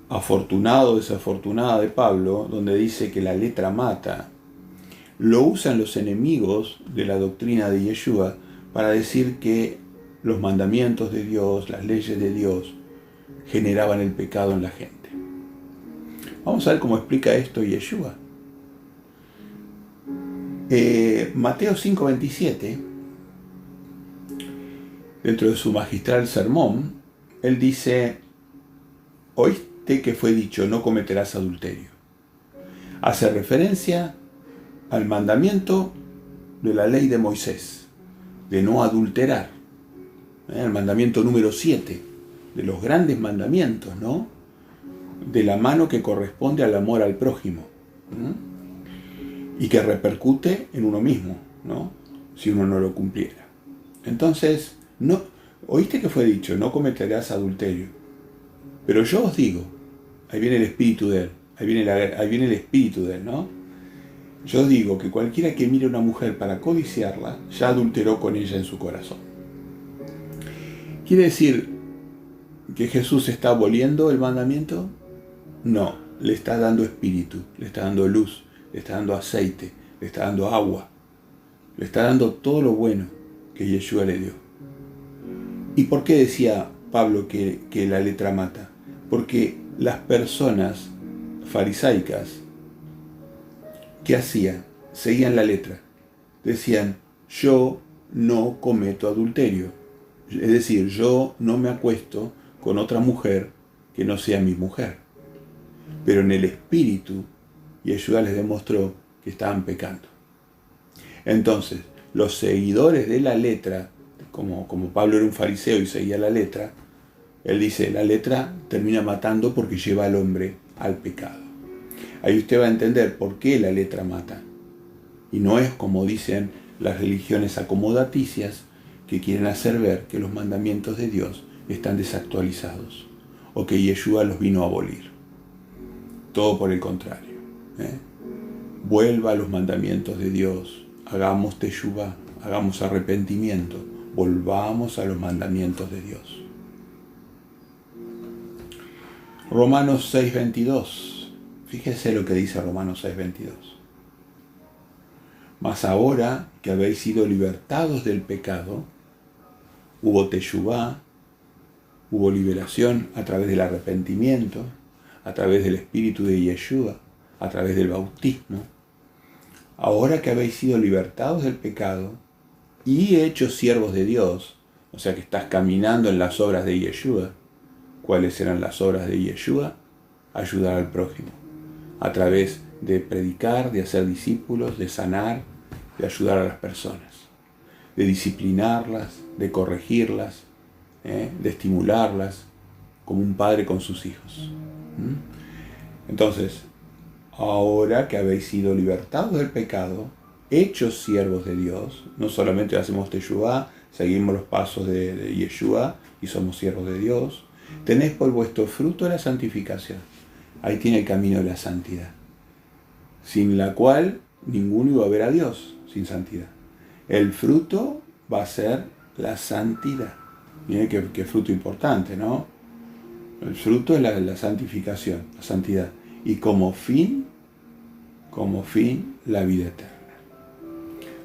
afortunado o desafortunada, de Pablo, donde dice que la letra mata, lo usan los enemigos de la doctrina de Yeshua para decir que los mandamientos de Dios, las leyes de Dios, generaban el pecado en la gente. Vamos a ver cómo explica esto Yeshua. Mateo 5:27, dentro de su magistral sermón, él dice: oíste que fue dicho, no cometerás adulterio. Hace referencia al mandamiento de la ley de Moisés, de no adulterar. El mandamiento número 7, de los grandes mandamientos, ¿no? De la mano que corresponde al amor al prójimo. Y que repercute en uno mismo, ¿no? Si uno no lo cumpliera. Entonces, no, oíste que fue dicho, no cometerás adulterio. Pero yo os digo, ahí viene el espíritu de él, ahí viene el espíritu de él, ¿no? Yo os digo que cualquiera que mire a una mujer para codiciarla, ya adulteró con ella en su corazón. ¿Quiere decir que Jesús está aboliendo el mandamiento? No, le está dando espíritu, le está dando luz, le está dando aceite, le está dando agua, le está dando todo lo bueno que Yeshua le dio. ¿Y por qué decía Pablo que la letra mata? Porque las personas farisaicas, ¿qué hacían? Seguían la letra. Decían: yo no cometo adulterio. Es decir, yo no me acuesto con otra mujer que no sea mi mujer. Pero en el espíritu, Yeshua les demostró que estaban pecando. Entonces, los seguidores de la letra, como Pablo era un fariseo y seguía la letra, él dice: la letra termina matando porque lleva al hombre al pecado. Ahí usted va a entender por qué la letra mata. Y no es como dicen las religiones acomodaticias, que quieren hacer ver que los mandamientos de Dios están desactualizados o que Yeshua los vino a abolir. Todo por el contrario. Vuelva a los mandamientos de Dios, hagamos teshuvá, hagamos arrepentimiento, volvamos a los mandamientos de Dios. Romanos 6:22. Fíjese lo que dice Romanos 6:22. Mas ahora que habéis sido libertados del pecado, hubo teshuvá, hubo liberación a través del arrepentimiento, a través del espíritu de Yeshua, a través del bautismo. Ahora que habéis sido libertados del pecado y hechos siervos de Dios, o sea que estás caminando en las obras de Yeshua. ¿Cuáles eran las obras de Yeshua? Ayudar al prójimo, a través de predicar, de hacer discípulos, de sanar, de ayudar a las personas, de disciplinarlas, de corregirlas, de estimularlas, como un padre con sus hijos. Entonces, ahora que habéis sido libertados del pecado, hechos siervos de Dios, no solamente hacemos Teshuvá, seguimos los pasos de Yeshua y somos siervos de Dios, tenéis por vuestro fruto la santificación. Ahí tiene el camino de la santidad, sin la cual ninguno iba a ver a Dios, sin santidad. El fruto va a ser la santidad. Miren qué fruto importante, ¿no? El fruto es la santificación, la santidad. Y como fin, la vida eterna.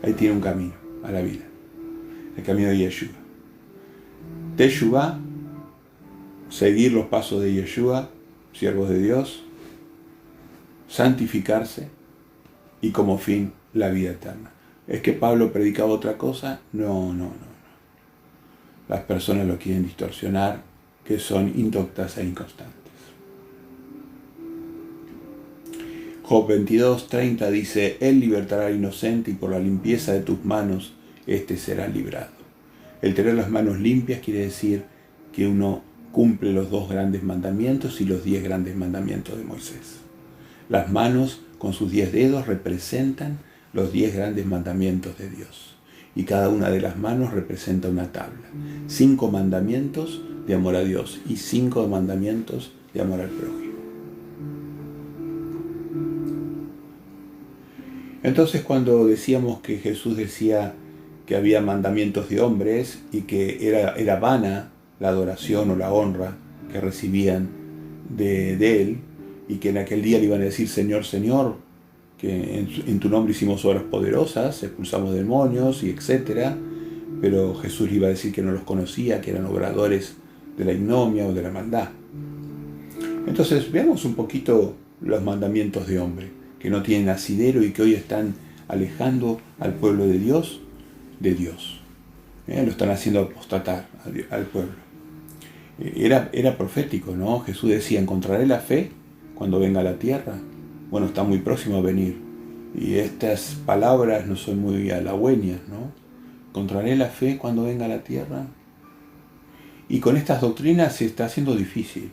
Ahí tiene un camino a la vida. El camino de Yeshua. Teshuvá, seguir los pasos de Yeshua, siervos de Dios, santificarse y como fin la vida eterna. ¿Es que Pablo predicaba otra cosa? No. Las personas lo quieren distorsionar, que son indoctas e inconstantes. Job 22:30 dice: Él libertará al inocente y por la limpieza de tus manos, éste será librado. El tener las manos limpias quiere decir que uno cumple los 2 grandes mandamientos y los 10 grandes mandamientos de Moisés. Las manos con sus 10 dedos representan los 10 grandes mandamientos de Dios. Y cada una de las manos representa una tabla. 5 mandamientos de amor a Dios y 5 mandamientos de amor al prójimo. Entonces, cuando decíamos que Jesús decía que había mandamientos de hombres y que era vana la adoración o la honra que recibían de Él, y que en aquel día le iban a decir: Señor, Señor, que en tu nombre hicimos obras poderosas, expulsamos demonios y etcétera, pero Jesús le iba a decir que no los conocía, que eran obradores de la ignominia o de la maldad. Entonces, veamos un poquito los mandamientos de hombre, que no tienen asidero y que hoy están alejando al pueblo de Dios. Lo están haciendo apostatar al pueblo. Era profético, ¿no? Jesús decía: encontraré la fe cuando venga a la tierra. Bueno, está muy próximo a venir. Y estas palabras no son muy halagüeñas, ¿no? Encontraré la fe cuando venga a la tierra. Y con estas doctrinas se está haciendo difícil.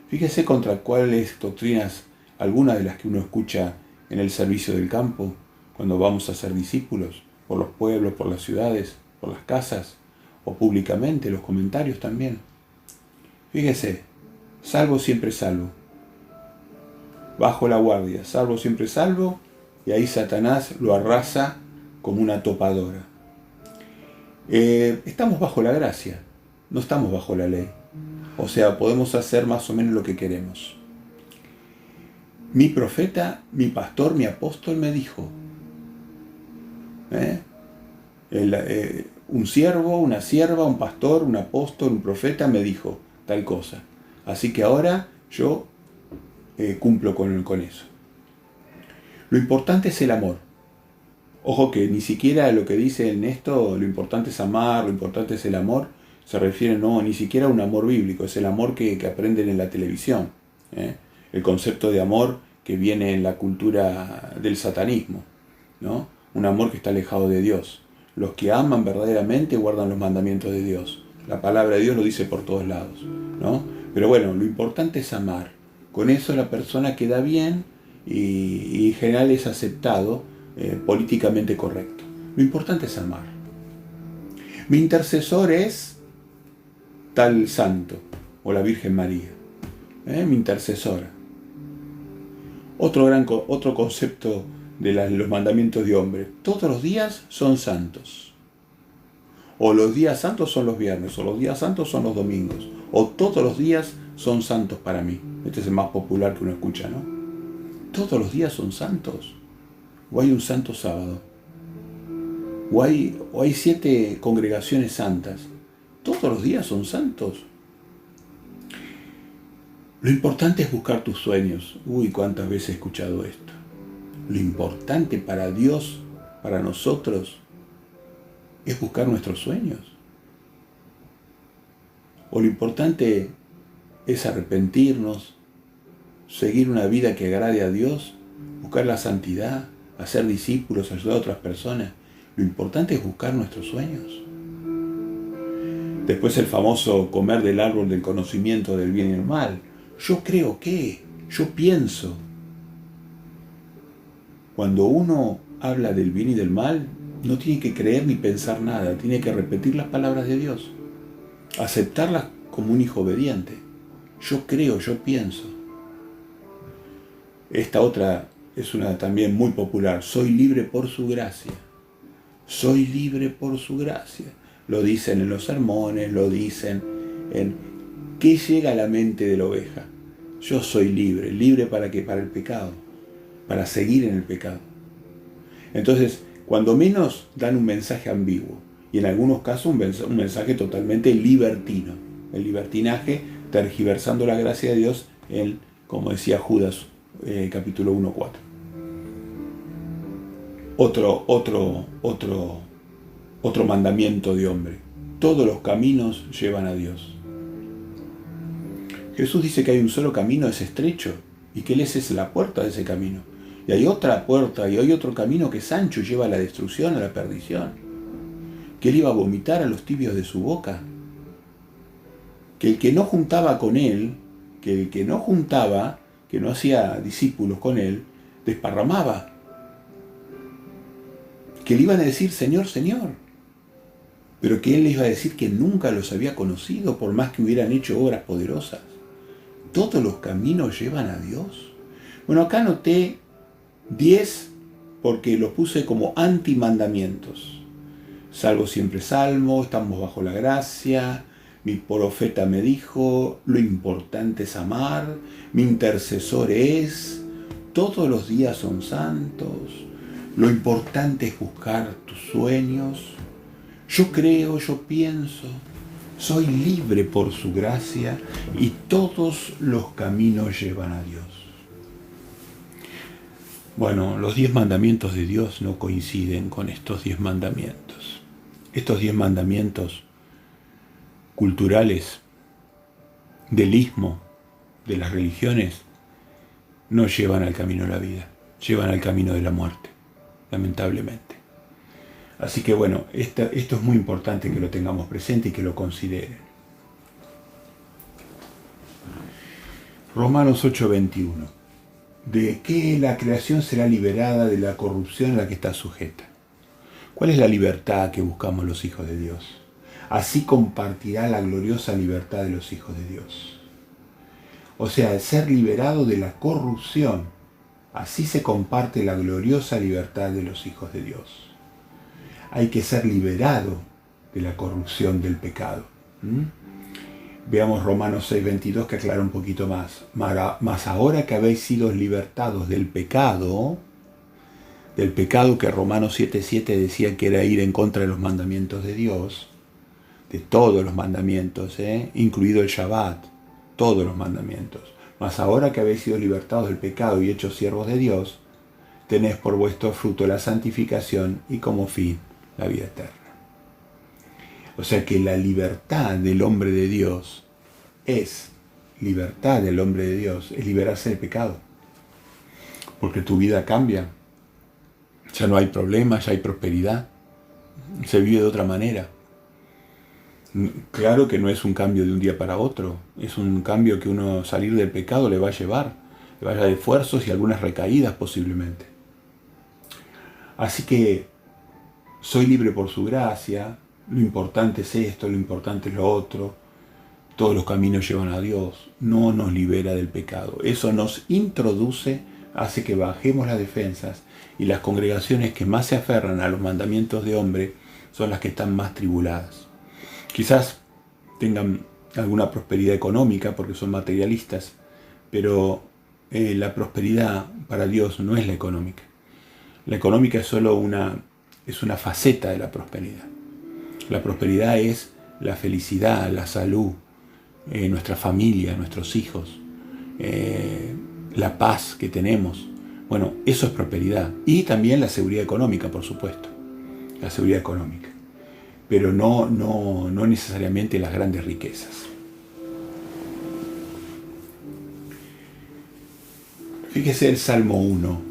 Fíjese contra cuáles doctrinas, algunas de las que uno escucha en el servicio del campo, cuando vamos a ser discípulos, por los pueblos, por las ciudades, por las casas, o públicamente, los comentarios también. Fíjese: salvo siempre salvo. Bajo la guardia, salvo siempre salvo, y ahí Satanás lo arrasa como una topadora. Estamos bajo la gracia, no estamos bajo la ley. O sea, podemos hacer más o menos lo que queremos. Mi profeta, mi pastor, mi apóstol me dijo, un siervo, una sierva, un pastor, un apóstol, un profeta me dijo tal cosa. Así que ahora yo cumplo con eso. Lo importante es el amor. Ojo que ni siquiera lo que dice en esto, lo importante es amar, lo importante es el amor, se refiere ni siquiera a un amor bíblico, es el amor que aprenden en la televisión. El concepto de amor que viene en la cultura del satanismo, ¿no? Un amor que está alejado de Dios. Los que aman verdaderamente guardan los mandamientos de Dios. La palabra de Dios lo dice por todos lados, ¿no? Pero bueno, lo importante es amar. Con eso la persona queda bien y en general es aceptado, políticamente correcto. Lo importante es amar. Mi intercesor es tal santo o la Virgen María, mi intercesora. Otro concepto de los mandamientos de hombre: todos los días son santos, o los días santos son los viernes, o los días santos son los domingos, o todos los días son santos para mí. Este es el más popular que uno escucha, ¿no? Todos los días son santos, o hay un santo sábado, o hay 7 congregaciones santas. Todos los días son santos. Lo importante es buscar tus sueños. Uy, cuántas veces he escuchado esto. Lo importante para Dios, para nosotros, es buscar nuestros sueños. O lo importante es arrepentirnos, seguir una vida que agrade a Dios, buscar la santidad, hacer discípulos, ayudar a otras personas. Lo importante es buscar nuestros sueños. Después el famoso comer del árbol del conocimiento del bien y el mal. Yo creo que Yo pienso. Cuando uno habla del bien y del mal, no tiene que creer ni pensar nada, tiene que repetir las palabras de Dios, aceptarlas como un hijo obediente. Yo creo, yo pienso. Esta otra es una también muy popular. Soy libre por su gracia. Soy libre por su gracia. Lo dicen en los sermones, lo dicen en... ¿Qué llega a la mente de la oveja? Yo soy libre. ¿Libre para qué? Para el pecado. Para seguir en el pecado. Entonces, cuando menos dan un mensaje ambiguo. Y en algunos casos un mensaje totalmente libertino. El libertinaje tergiversando la gracia de Dios en, como decía Judas, capítulo 1:4. Otro mandamiento de hombre. Todos los caminos llevan a Dios. Jesús dice que hay un solo camino, es estrecho, y que Él es la puerta de ese camino. Y hay otra puerta, y hay otro camino que es ancho y lleva a la destrucción, a la perdición. Que Él iba a vomitar a los tibios de su boca. Que el que no juntaba con Él, que el que no juntaba, que no hacía discípulos con Él, desparramaba. Que le iban a decir, Señor, Señor. Pero que Él les iba a decir que nunca los había conocido, por más que hubieran hecho obras poderosas. Todos los caminos llevan a Dios. Bueno, acá anoté 10 porque los puse como antimandamientos. Salvo siempre salmo, estamos bajo la gracia, mi profeta me dijo, lo importante es amar, mi intercesor es, todos los días son santos, lo importante es buscar tus sueños, yo creo, yo pienso, soy libre por su gracia y todos los caminos llevan a Dios. Bueno, los 10 mandamientos de Dios no coinciden con estos 10 mandamientos. Estos 10 mandamientos culturales del ismo, de las religiones, no llevan al camino de la vida, llevan al camino de la muerte, lamentablemente. Así que bueno, esto es muy importante que lo tengamos presente y que lo consideren. Romanos 8:21. ¿De qué la creación será liberada de la corrupción a la que está sujeta? ¿Cuál es la libertad que buscamos los hijos de Dios? Así compartirá la gloriosa libertad de los hijos de Dios. O sea, el ser liberado de la corrupción, así se comparte la gloriosa libertad de los hijos de Dios. Hay que ser liberado de la corrupción del pecado. Veamos Romanos 6:22 que aclara un poquito más. Mas ahora que habéis sido libertados del pecado que Romanos 7:7 decía que era ir en contra de los mandamientos de Dios, de todos los mandamientos, incluido el Shabbat, todos los mandamientos. Mas ahora que habéis sido libertados del pecado y hechos siervos de Dios, tenéis por vuestro fruto la santificación y como fin la vida eterna. O sea que la libertad del hombre de Dios es liberarse del pecado. Porque tu vida cambia. Ya no hay problemas, ya hay prosperidad. Se vive de otra manera. Claro que no es un cambio de un día para otro. Es un cambio que uno salir del pecado le va a llevar. Le va a llevar esfuerzos y algunas recaídas posiblemente. Así que soy libre por su gracia. Lo importante es esto, lo importante es lo otro. Todos los caminos llevan a Dios. No nos libera del pecado. Eso nos introduce, hace que bajemos las defensas. Y las congregaciones que más se aferran a los mandamientos de hombre son las que están más tribuladas. Quizás tengan alguna prosperidad económica porque son materialistas, pero la prosperidad para Dios no es la económica. La económica es solo una faceta de la prosperidad. La prosperidad es la felicidad, la salud, nuestra familia, nuestros hijos, la paz que tenemos. Bueno, eso es prosperidad. Y también la seguridad económica, por supuesto. La seguridad económica. Pero no necesariamente las grandes riquezas. Fíjese el Salmo 1.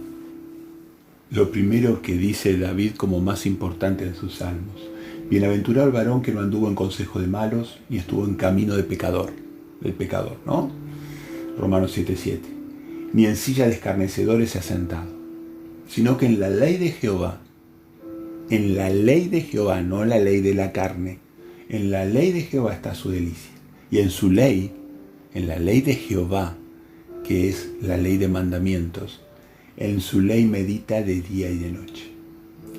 Lo primero que dice David como más importante de sus salmos. Bienaventurado el varón que no anduvo en consejo de malos, ni estuvo en camino del pecador, ¿no? Romanos 7:7. ni en silla de escarnecedores se ha sentado, sino que en la ley de Jehová, no en la ley de la carne, en la ley de Jehová está su delicia. Y en su ley, en la ley de Jehová, que es la ley de mandamientos, en su ley medita de día y de noche.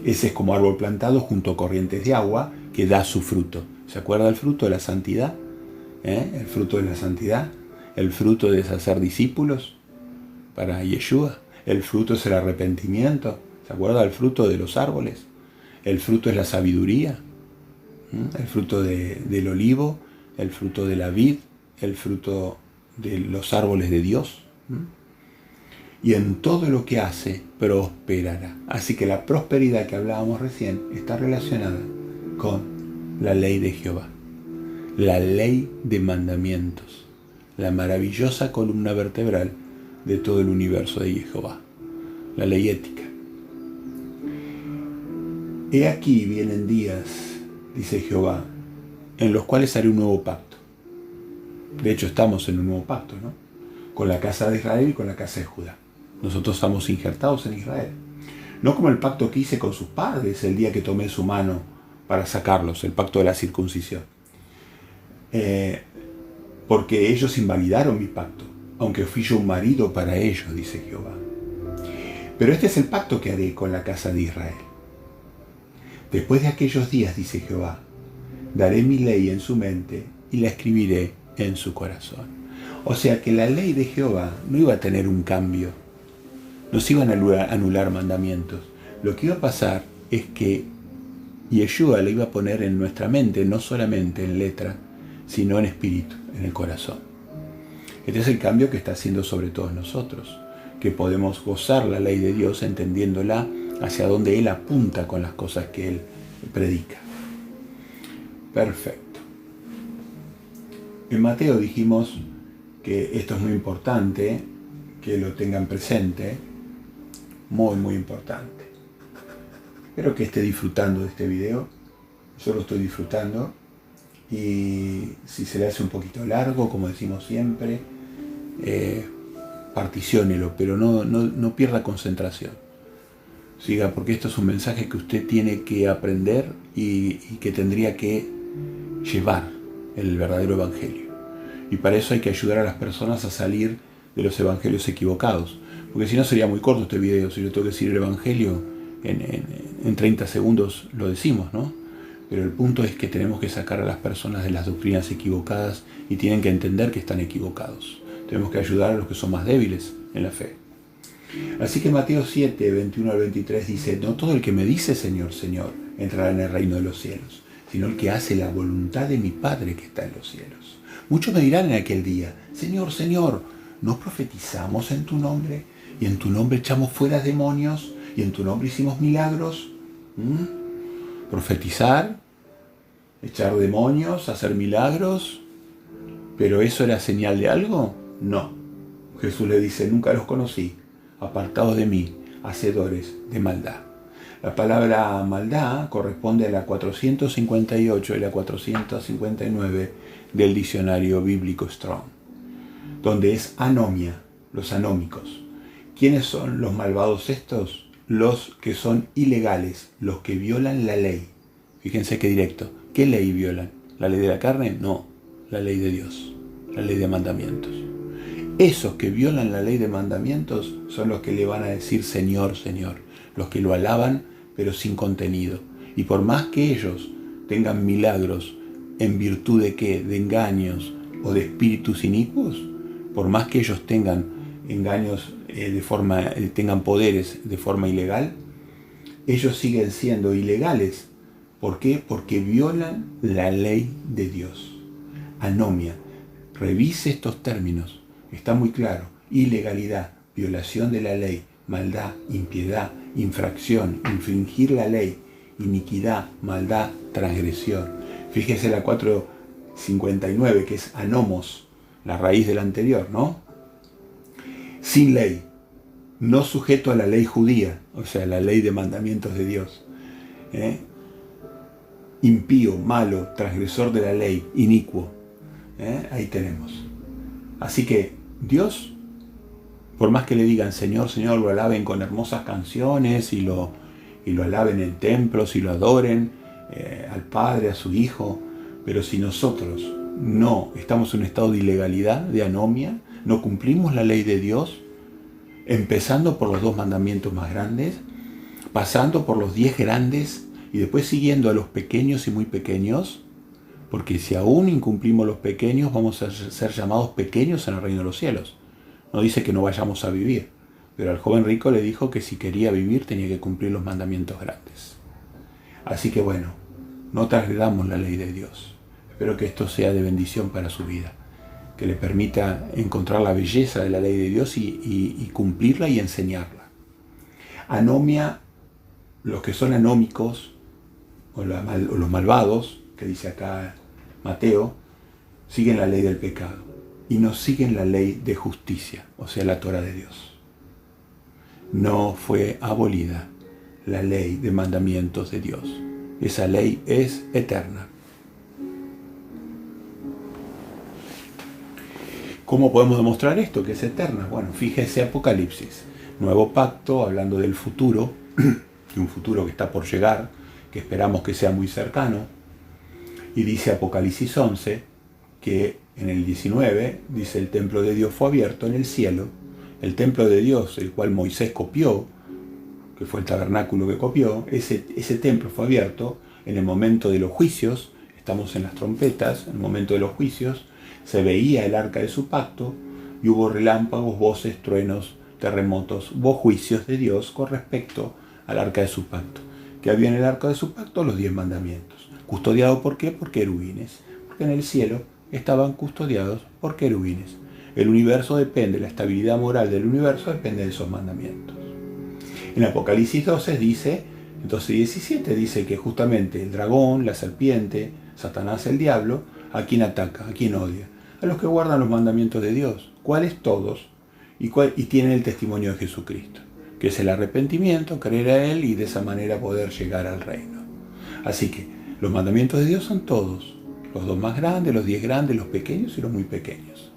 Ese es como árbol plantado junto a corrientes de agua que da su fruto. ¿Se acuerda del fruto de la santidad? El fruto de la santidad, el fruto de hacer discípulos para Yeshua. El fruto es el arrepentimiento. ¿Se acuerda del fruto de los árboles? El fruto es la sabiduría. El fruto del olivo, el fruto de la vid, el fruto de los árboles de Dios. Y en todo lo que hace, prosperará. Así que la prosperidad que hablábamos recién está relacionada con la ley de Jehová. La ley de mandamientos. La maravillosa columna vertebral de todo el universo de Jehová. La ley ética. He aquí vienen días, dice Jehová, en los cuales haré un nuevo pacto. De hecho, estamos en un nuevo pacto, ¿no? Con la casa de Israel y con la casa de Judá. Nosotros estamos injertados en Israel. No como el pacto que hice con sus padres el día que tomé su mano para sacarlos, el pacto de la circuncisión. Porque ellos invalidaron mi pacto, aunque fui yo un marido para ellos, dice Jehová. Pero este es el pacto que haré con la casa de Israel. Después de aquellos días, dice Jehová, daré mi ley en su mente y la escribiré en su corazón. O sea que la ley de Jehová no iba a tener un cambio. No se iban a anular mandamientos. Lo que iba a pasar es que Yeshua le iba a poner en nuestra mente, no solamente en letra, sino en espíritu, en el corazón. Este es el cambio que está haciendo sobre todos nosotros, que podemos gozar la ley de Dios entendiéndola hacia donde Él apunta con las cosas que Él predica. Perfecto. En Mateo dijimos que esto es muy importante, que lo tengan presente, muy, muy importante. Espero que esté disfrutando de este video. Yo lo estoy disfrutando. Y si se le hace un poquito largo, como decimos siempre, particiónelo, pero no pierda concentración. Siga, porque esto es un mensaje que usted tiene que aprender y que tendría que llevar el verdadero evangelio. Y para eso hay que ayudar a las personas a salir de los evangelios equivocados. Porque si no sería muy corto este video. Si yo tengo que decir el evangelio en 30 segundos lo decimos, ¿no? Pero el punto es que tenemos que sacar a las personas de las doctrinas equivocadas y tienen que entender que están equivocados. Tenemos que ayudar a los que son más débiles en la fe. Así que Mateo 7, 21 al 23 dice: no todo el que me dice Señor, Señor, entrará en el reino de los cielos, sino el que hace la voluntad de mi Padre que está en los cielos. Muchos me dirán en aquel día: Señor, Señor, ¿no profetizamos en tu nombre? Y en tu nombre echamos fuera demonios, y en tu nombre hicimos milagros. Profetizar, echar demonios, hacer milagros, ¿pero eso era señal de algo? No. Jesús le dice: nunca los conocí, apartados de mí, hacedores de maldad. La palabra maldad corresponde a la 458 y la 459 del diccionario bíblico Strong, donde es anomia, los anómicos. ¿Quiénes son los malvados estos? Los que son ilegales, los que violan la ley. Fíjense qué directo. ¿Qué ley violan? ¿La ley de la carne? No, la ley de Dios, la ley de mandamientos. Esos que violan la ley de mandamientos son los que le van a decir Señor, Señor, los que lo alaban pero sin contenido. Y por más que ellos tengan milagros, ¿en virtud de qué? De engaños o de espíritus inicuos, por más que ellos tengan engaños tengan poderes de forma ilegal, ellos siguen siendo ilegales. ¿Por qué? Porque violan la ley de Dios. Anomia. Revise estos términos. Está muy claro. Ilegalidad, violación de la ley, maldad, impiedad, infracción, infringir la ley, iniquidad, maldad, transgresión. Fíjese la 459, que es anomos, la raíz del anterior, ¿no? Sin ley, no sujeto a la ley judía, o sea, la ley de mandamientos de Dios. Impío, malo, transgresor de la ley, inicuo. Ahí tenemos. Así que Dios Por más que le digan Señor, Señor, lo alaben con hermosas canciones y lo alaben en templos y lo adoren al Padre, a su Hijo, pero si nosotros no estamos en un estado de ilegalidad, de anomia, no cumplimos la ley de Dios, empezando por los 2 mandamientos más grandes, pasando por los 10 grandes y después siguiendo a los pequeños y muy pequeños, porque si aún incumplimos los pequeños, vamos a ser llamados pequeños en el reino de los cielos. No dice que no vayamos a vivir, pero al joven rico le dijo que si quería vivir tenía que cumplir los mandamientos grandes. Así que bueno, no transgredamos la ley de Dios. Espero que esto sea de bendición para su vida, que le permita encontrar la belleza de la ley de Dios y cumplirla y enseñarla. Anomia, los que son anómicos, o los malvados, que dice acá Mateo, siguen la ley del pecado y no siguen la ley de justicia, o sea, la Torah de Dios. No fue abolida la ley de mandamientos de Dios. Esa ley es eterna. ¿Cómo podemos demostrar esto, que es eterna? Bueno, fíjese Apocalipsis, nuevo pacto, hablando del futuro, de un futuro que está por llegar, que esperamos que sea muy cercano. Y dice Apocalipsis 11, que en el 19, dice el templo de Dios fue abierto en el cielo, el templo de Dios, el cual Moisés copió, que fue el tabernáculo que copió, ese templo fue abierto en el momento de los juicios, estamos en las trompetas, en el momento de los juicios, se veía el arca de su pacto, y hubo relámpagos, voces, truenos, terremotos, hubo juicios de Dios con respecto al arca de su pacto. Que había en el arca de su pacto los 10 mandamientos. ¿Custodiado por qué? Por querubines. Porque en el cielo estaban custodiados por querubines. El universo depende, la estabilidad moral del universo depende de esos mandamientos. En Apocalipsis 12 dice, entonces 17 dice que justamente el dragón, la serpiente, Satanás el diablo, ¿a quién ataca? ¿A quién odia? A los que guardan los mandamientos de Dios. ¿Cuáles? Todos. Y tienen el testimonio de Jesucristo, que es el arrepentimiento, creer a Él y de esa manera poder llegar al reino. Así que los mandamientos de Dios son todos, los 2 más grandes, los 10 grandes, los pequeños y los muy pequeños,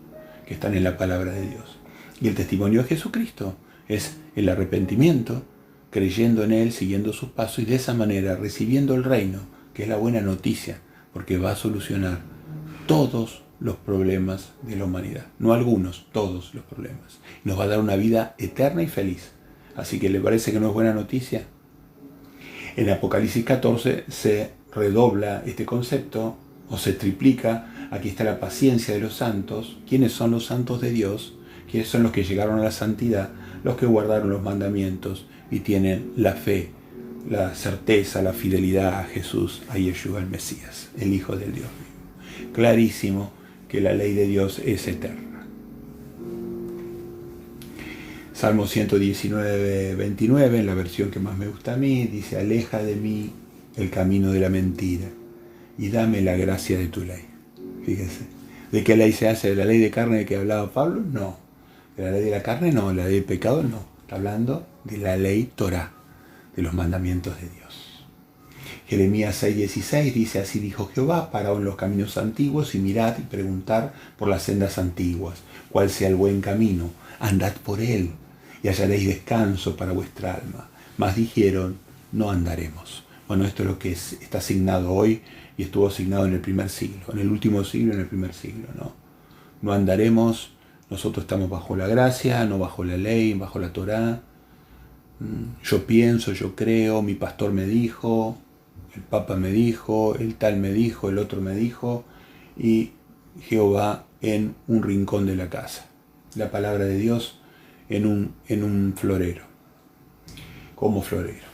que están en la palabra de Dios. Y el testimonio de Jesucristo es el arrepentimiento, creyendo en Él, siguiendo sus pasos y de esa manera recibiendo el reino, que es la buena noticia, porque va a solucionar todos los problemas de la humanidad. No algunos, todos los problemas. Y nos va a dar una vida eterna y feliz. Así que ¿le parece que no es buena noticia? En Apocalipsis 14 se redobla este concepto o se triplica. Aquí está la paciencia de los santos. ¿Quiénes son los santos de Dios? ¿Quiénes son los que llegaron a la santidad? Los que guardaron los mandamientos y tienen la fe, la certeza, la fidelidad a Jesús, a Yeshua el Mesías, el Hijo del Dios vivo. Clarísimo que la ley de Dios es eterna. Salmo 119, 29, en la versión que más me gusta a mí, dice: aleja de mí el camino de la mentira y dame la gracia de tu ley. Fíjense, ¿de qué ley se hace? ¿De la ley de carne de que hablaba Pablo? No. ¿De la ley de la carne? No. ¿La ley del pecado? No. Está hablando de la ley Torah, de los mandamientos de Dios. Jeremías 6:16 dice: así dijo Jehová, paraos en los caminos antiguos y mirad y preguntad por las sendas antiguas, cuál sea el buen camino, andad por él y hallaréis descanso para vuestra alma. Mas dijeron: no andaremos. Bueno, esto es lo que está asignado hoy y estuvo asignado en el primer siglo, en el último siglo, en el primer siglo, ¿no? No andaremos, nosotros estamos bajo la gracia, no bajo la ley, bajo la Torá. Yo pienso, yo creo, mi pastor me dijo, el Papa me dijo, el tal me dijo, el otro me dijo, y Jehová en un rincón de la casa. La palabra de Dios en un florero, como florero.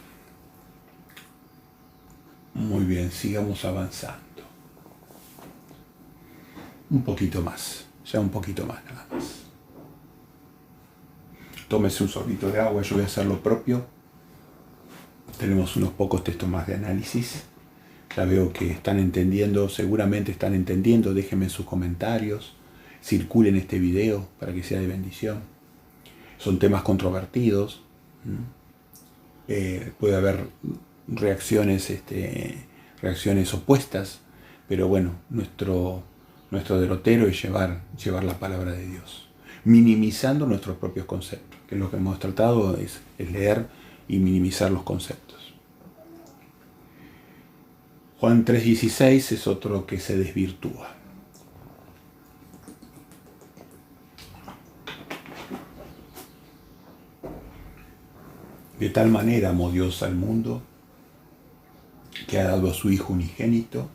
Muy bien, sigamos avanzando. Un poquito más, ya un poquito más nada más. Tómese un sorbito de agua, yo voy a hacer lo propio. Tenemos unos pocos textos más de análisis. Ya veo que están entendiendo, seguramente están entendiendo. Déjenme sus comentarios, circulen este video para que sea de bendición. Son temas controvertidos. Puede haber reacciones opuestas, pero bueno, nuestro derrotero es llevar la palabra de Dios. minimizando nuestros propios conceptos, que es lo que hemos tratado, es leer y minimizar los conceptos. Juan 3:16 es otro que se desvirtúa. De tal manera amó Dios al mundo, que ha dado a su Hijo unigénito,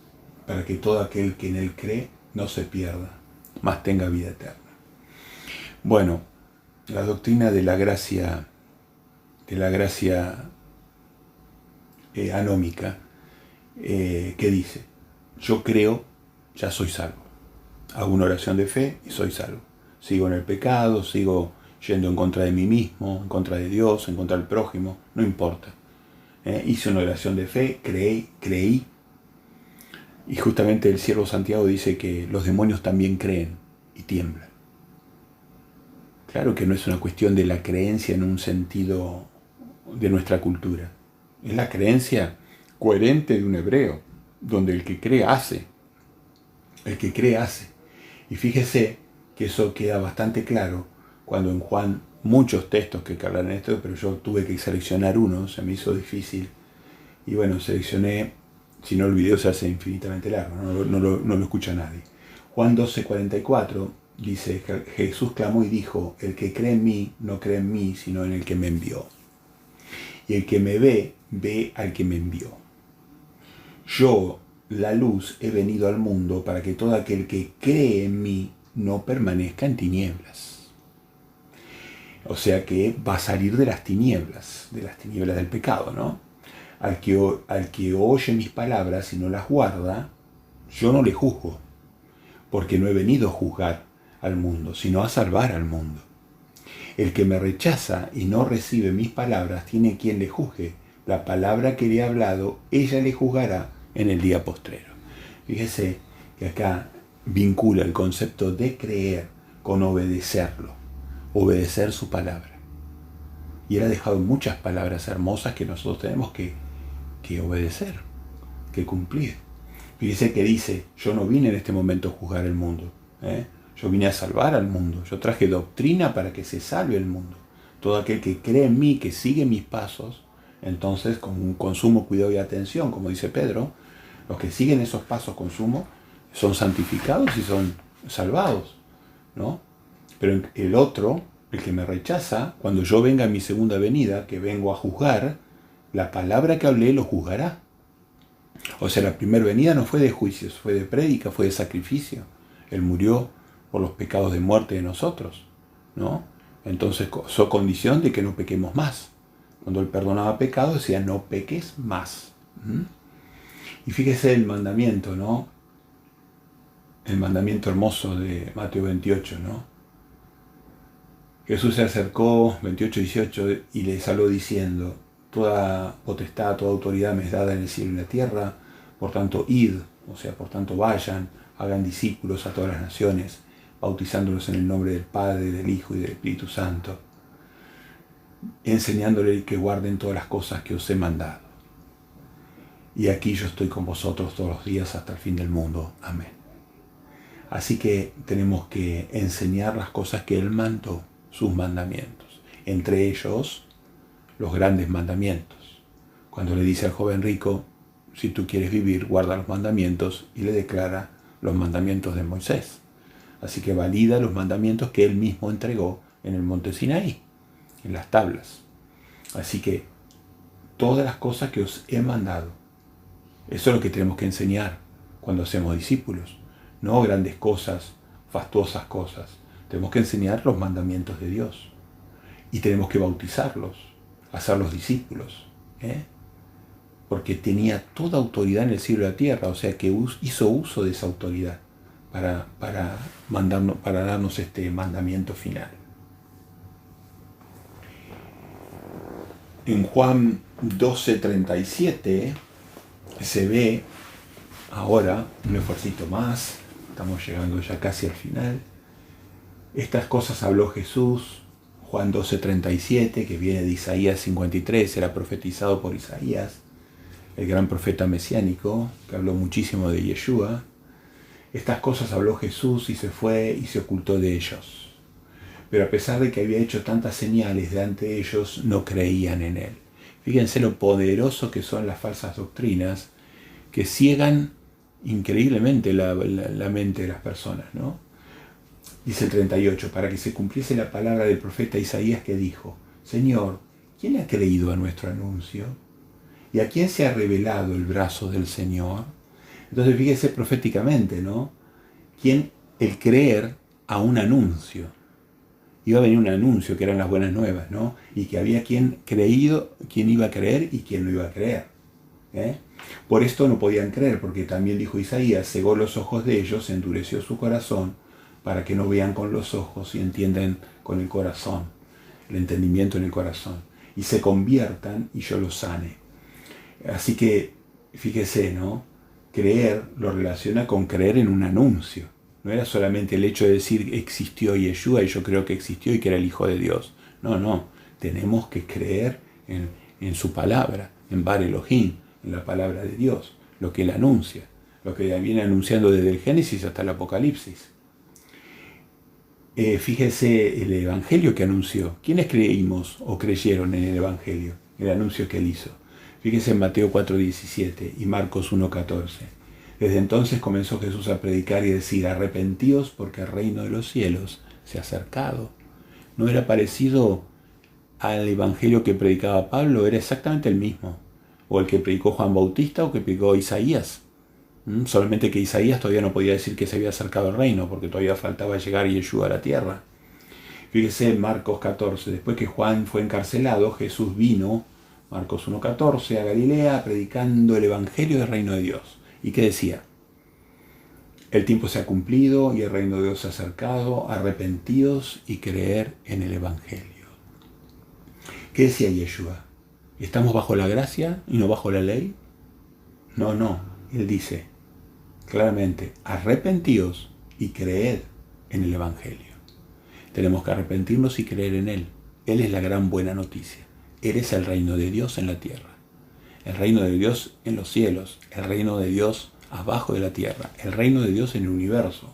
para que todo aquel que en Él cree no se pierda, mas tenga vida eterna. Bueno, la doctrina de la gracia anómica, ¿qué dice? Yo creo, ya soy salvo. Hago una oración de fe y soy salvo. Sigo en el pecado, sigo yendo en contra de mí mismo, en contra de Dios, en contra del prójimo, no importa. Hice una oración de fe, creí. Y justamente el siervo Santiago dice que los demonios también creen y tiemblan. Claro que no es una cuestión de la creencia en un sentido de nuestra cultura. Es la creencia coherente de un hebreo, donde el que cree hace. El que cree hace. Y fíjese que eso queda bastante claro cuando en Juan, muchos textos que hablan de esto, pero yo tuve que seleccionar uno, se me hizo difícil. Y bueno, seleccioné, si no el video se hace infinitamente largo, no lo escucha nadie. Juan 12:44 dice, Jesús clamó y dijo, el que cree en mí, no cree en mí, sino en el que me envió. Y el que me ve, ve al que me envió. Yo, la luz, he venido al mundo para que todo aquel que cree en mí no permanezca en tinieblas. O sea que va a salir de las tinieblas del pecado, ¿no? Al que oye mis palabras y no las guarda, yo no le juzgo, porque no he venido a juzgar al mundo, sino a salvar al mundo. El que me rechaza y no recibe mis palabras tiene quien le juzgue. La palabra que le he hablado, ella le juzgará en el día postrero. Fíjese que acá vincula el concepto de creer con obedecerlo, obedecer su palabra. Y él ha dejado muchas palabras hermosas que nosotros tenemos que obedecer, que cumplir. Fíjese que dice, yo no vine en este momento a juzgar el mundo, yo vine a salvar al mundo, yo traje doctrina para que se salve el mundo. Todo aquel que cree en mí, que sigue mis pasos, entonces con sumo cuidado y atención, como dice Pedro, los que siguen esos pasos con sumo son santificados y son salvados, ¿no? Pero el otro, el que me rechaza, cuando yo venga en mi segunda venida, que vengo a juzgar, la palabra que hablé lo juzgará. O sea, la primera venida no fue de juicios, fue de prédica, fue de sacrificio. Él murió por los pecados de muerte de nosotros, ¿no? Entonces, eso condición de que no pequemos más. Cuando él perdonaba pecados, decía, no peques más. Y fíjese el mandamiento, ¿no? El mandamiento hermoso de Mateo 28, ¿no? Jesús se acercó, 28:18, y les habló diciendo, toda potestad, toda autoridad me es dada en el cielo y en la tierra, por tanto id, o sea, por tanto vayan, hagan discípulos a todas las naciones, bautizándolos en el nombre del Padre, del Hijo y del Espíritu Santo, enseñándoles que guarden todas las cosas que os he mandado. Y aquí yo estoy con vosotros todos los días hasta el fin del mundo. Amén. Así que tenemos que enseñar las cosas que Él mandó, sus mandamientos, entre ellos los grandes mandamientos. Cuando le dice al joven rico, si tú quieres vivir, guarda los mandamientos, y le declara los mandamientos de Moisés. Así que valida los mandamientos que él mismo entregó en el monte Sinaí, en las tablas. Así que todas las cosas que os he mandado, eso es lo que tenemos que enseñar cuando hacemos discípulos. No grandes cosas, fastuosas cosas. Tenemos que enseñar los mandamientos de Dios. Y tenemos que bautizarlos, hacerlos discípulos. Porque tenía toda autoridad en el cielo y la tierra, o sea que hizo uso de esa autoridad para darnos este mandamiento final. En Juan 12:37 se ve ahora un esfuercito más, estamos llegando ya casi al final. Estas cosas habló Jesús, Juan 12:37, que viene de Isaías 53, era profetizado por Isaías, el gran profeta mesiánico, que habló muchísimo de Yeshua. Estas cosas habló Jesús y se fue y se ocultó de ellos. pero a pesar de que había hecho tantas señales delante de ellos, no creían en él. Fíjense lo poderoso que son las falsas doctrinas, que ciegan increíblemente la mente de las personas, ¿no? Dice el 38, para que se cumpliese la palabra del profeta Isaías que dijo: Señor, ¿quién ha creído a nuestro anuncio? ¿Y a quién se ha revelado el brazo del Señor? Entonces fíjese proféticamente, ¿no? El creer a un anuncio. Iba a venir un anuncio que eran las buenas nuevas, ¿no? Y que había quien iba a creer y quien no iba a creer. Por esto no podían creer, porque también dijo Isaías: cegó los ojos de ellos, endureció su corazón, para que no vean con los ojos y entiendan con el corazón, el entendimiento en el corazón, y se conviertan y yo los sane. Así que, fíjese, ¿no? Creer lo relaciona con creer en un anuncio. No era solamente el hecho de decir existió Yeshua y yo creo que existió y que era el Hijo de Dios. No. Tenemos que creer en su palabra, en Bar Elohim, en la palabra de Dios, lo que Él anuncia, lo que viene anunciando desde el Génesis hasta el Apocalipsis. Fíjese el Evangelio que anunció. ¿Quiénes creímos o creyeron en el Evangelio? El anuncio que Él hizo. Fíjese en Mateo 4:17 y Marcos 1:14. Desde entonces comenzó Jesús a predicar y decir: arrepentíos porque el reino de los cielos se ha acercado. No era parecido al evangelio que predicaba Pablo, era exactamente el mismo. O el que predicó Juan Bautista o que predicó Isaías. Solamente que Isaías todavía no podía decir que se había acercado el reino, porque todavía faltaba llegar Yeshua a la tierra. Fíjese en Marcos 14, después que Juan fue encarcelado, Jesús vino, Marcos 1:14, a Galilea, predicando el evangelio del reino de Dios. ¿Y qué decía? El tiempo se ha cumplido y el reino de Dios se ha acercado, arrepentíos y creer en el evangelio. ¿Qué decía Yeshua? ¿Estamos bajo la gracia y no bajo la ley? No, él dice claramente: arrepentíos y creed en el evangelio. Tenemos que arrepentirnos y creer en él. Él es la gran buena noticia. Él es el reino de Dios en la tierra. El reino de Dios en los cielos, el reino de Dios abajo de la tierra, el reino de Dios en el universo.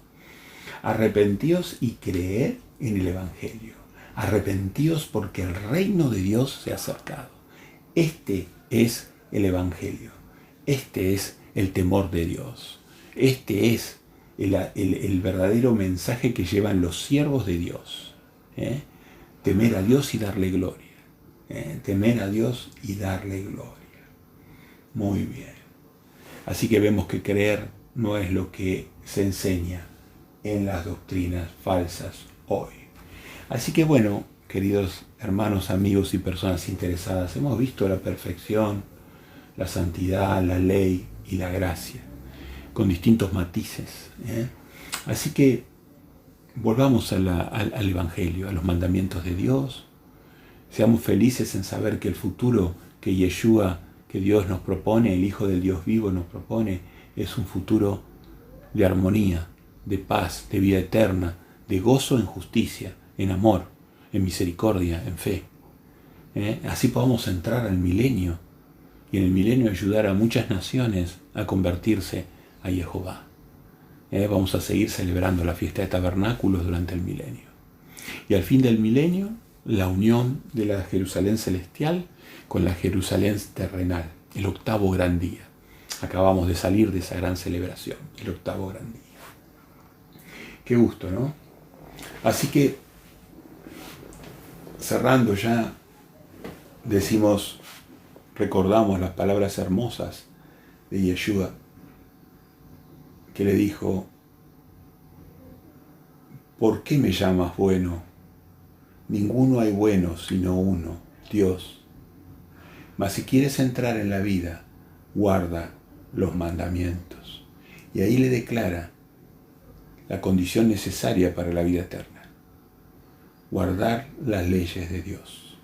Arrepentíos y creed en el evangelio. Arrepentíos porque el reino de Dios se ha acercado. Este es el evangelio. Este es el temor de Dios. Este es el verdadero mensaje que llevan los siervos de Dios. Temer a Dios y darle gloria. Temer a Dios y darle gloria. Muy bien. Así que vemos que creer no es lo que se enseña en las doctrinas falsas hoy. Así que bueno, queridos hermanos, amigos y personas interesadas, hemos visto la perfección, la santidad, la ley y la gracia, con distintos matices. Así que volvamos al Evangelio, a los mandamientos de Dios. Seamos felices en saber que el futuro que Yeshua, que Dios nos propone, el Hijo del Dios vivo nos propone, es un futuro de armonía, de paz, de vida eterna, de gozo en justicia, en amor, en misericordia, en fe. Así podamos entrar al milenio y en el milenio ayudar a muchas naciones a convertirse a Jehová. Vamos a seguir celebrando la fiesta de tabernáculos durante el milenio. Y al fin del milenio, la unión de la Jerusalén celestial con la Jerusalén terrenal, el octavo gran día. Acabamos de salir de esa gran celebración, el octavo gran día. Qué gusto, ¿no? Así que, cerrando ya, recordamos las palabras hermosas de Yeshua, que le dijo: ¿por qué me llamas bueno? Ninguno hay bueno sino uno, Dios. Mas si quieres entrar en la vida, guarda los mandamientos. Y ahí le declara la condición necesaria para la vida eterna: guardar las leyes de Dios.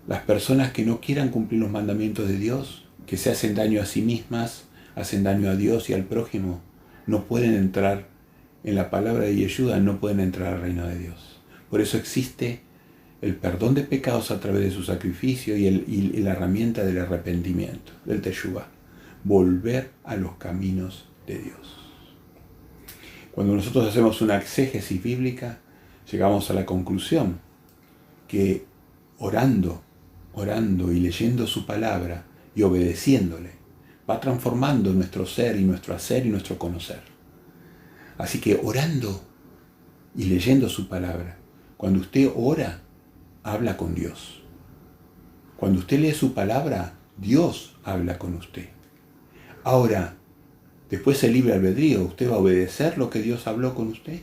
Las personas que no quieran cumplir los mandamientos de Dios, que se hacen daño a sí mismas, hacen daño a Dios y al prójimo, no pueden entrar en la palabra de Yeshua, no pueden entrar al reino de Dios. Por eso existe el perdón de pecados a través de su sacrificio y la herramienta del arrepentimiento, del teshuvah, volver a los caminos de Dios. Cuando nosotros hacemos una exégesis bíblica, llegamos a la conclusión que orando y leyendo su palabra y obedeciéndole, va transformando nuestro ser y nuestro hacer y nuestro conocer. Así que orando y leyendo su palabra, cuando usted ora, habla con Dios. Cuando usted lee su palabra, Dios habla con usted. Ahora, después el libre albedrío, ¿usted va a obedecer lo que Dios habló con usted?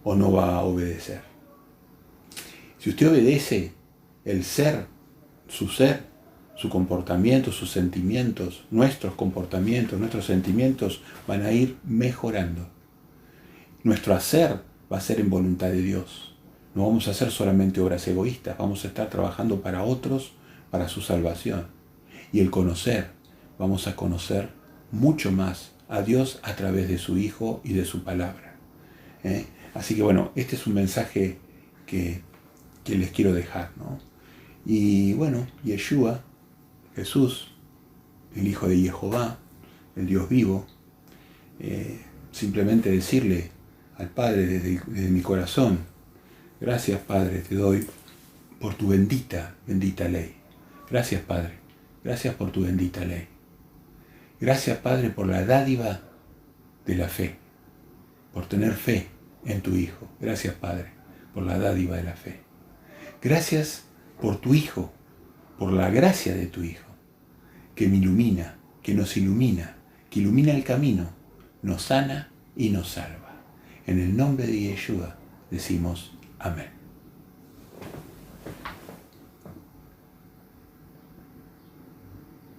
¿O no va a obedecer? Si usted obedece, el ser, su comportamiento, sus sentimientos, nuestros comportamientos, nuestros sentimientos van a ir mejorando. Nuestro hacer va a ser en voluntad de Dios. No vamos a hacer solamente obras egoístas, vamos a estar trabajando para otros, para su salvación. Y el conocer, vamos a conocer mucho más a Dios a través de su Hijo y de su palabra. Así que bueno, este es un mensaje que les quiero dejar, ¿no? Y bueno, Yeshua, Jesús, el Hijo de Jehová, el Dios vivo, simplemente decirle al Padre desde mi corazón, gracias Padre, te doy por tu bendita ley. Gracias Padre, gracias por tu bendita ley. Gracias Padre por la dádiva de la fe, por tener fe en tu Hijo. Gracias Padre por la dádiva de la fe. Gracias por tu Hijo, por la gracia de tu Hijo, que me ilumina, que nos ilumina, que ilumina el camino, nos sana y nos salva. En el nombre de Yeshua decimos amén.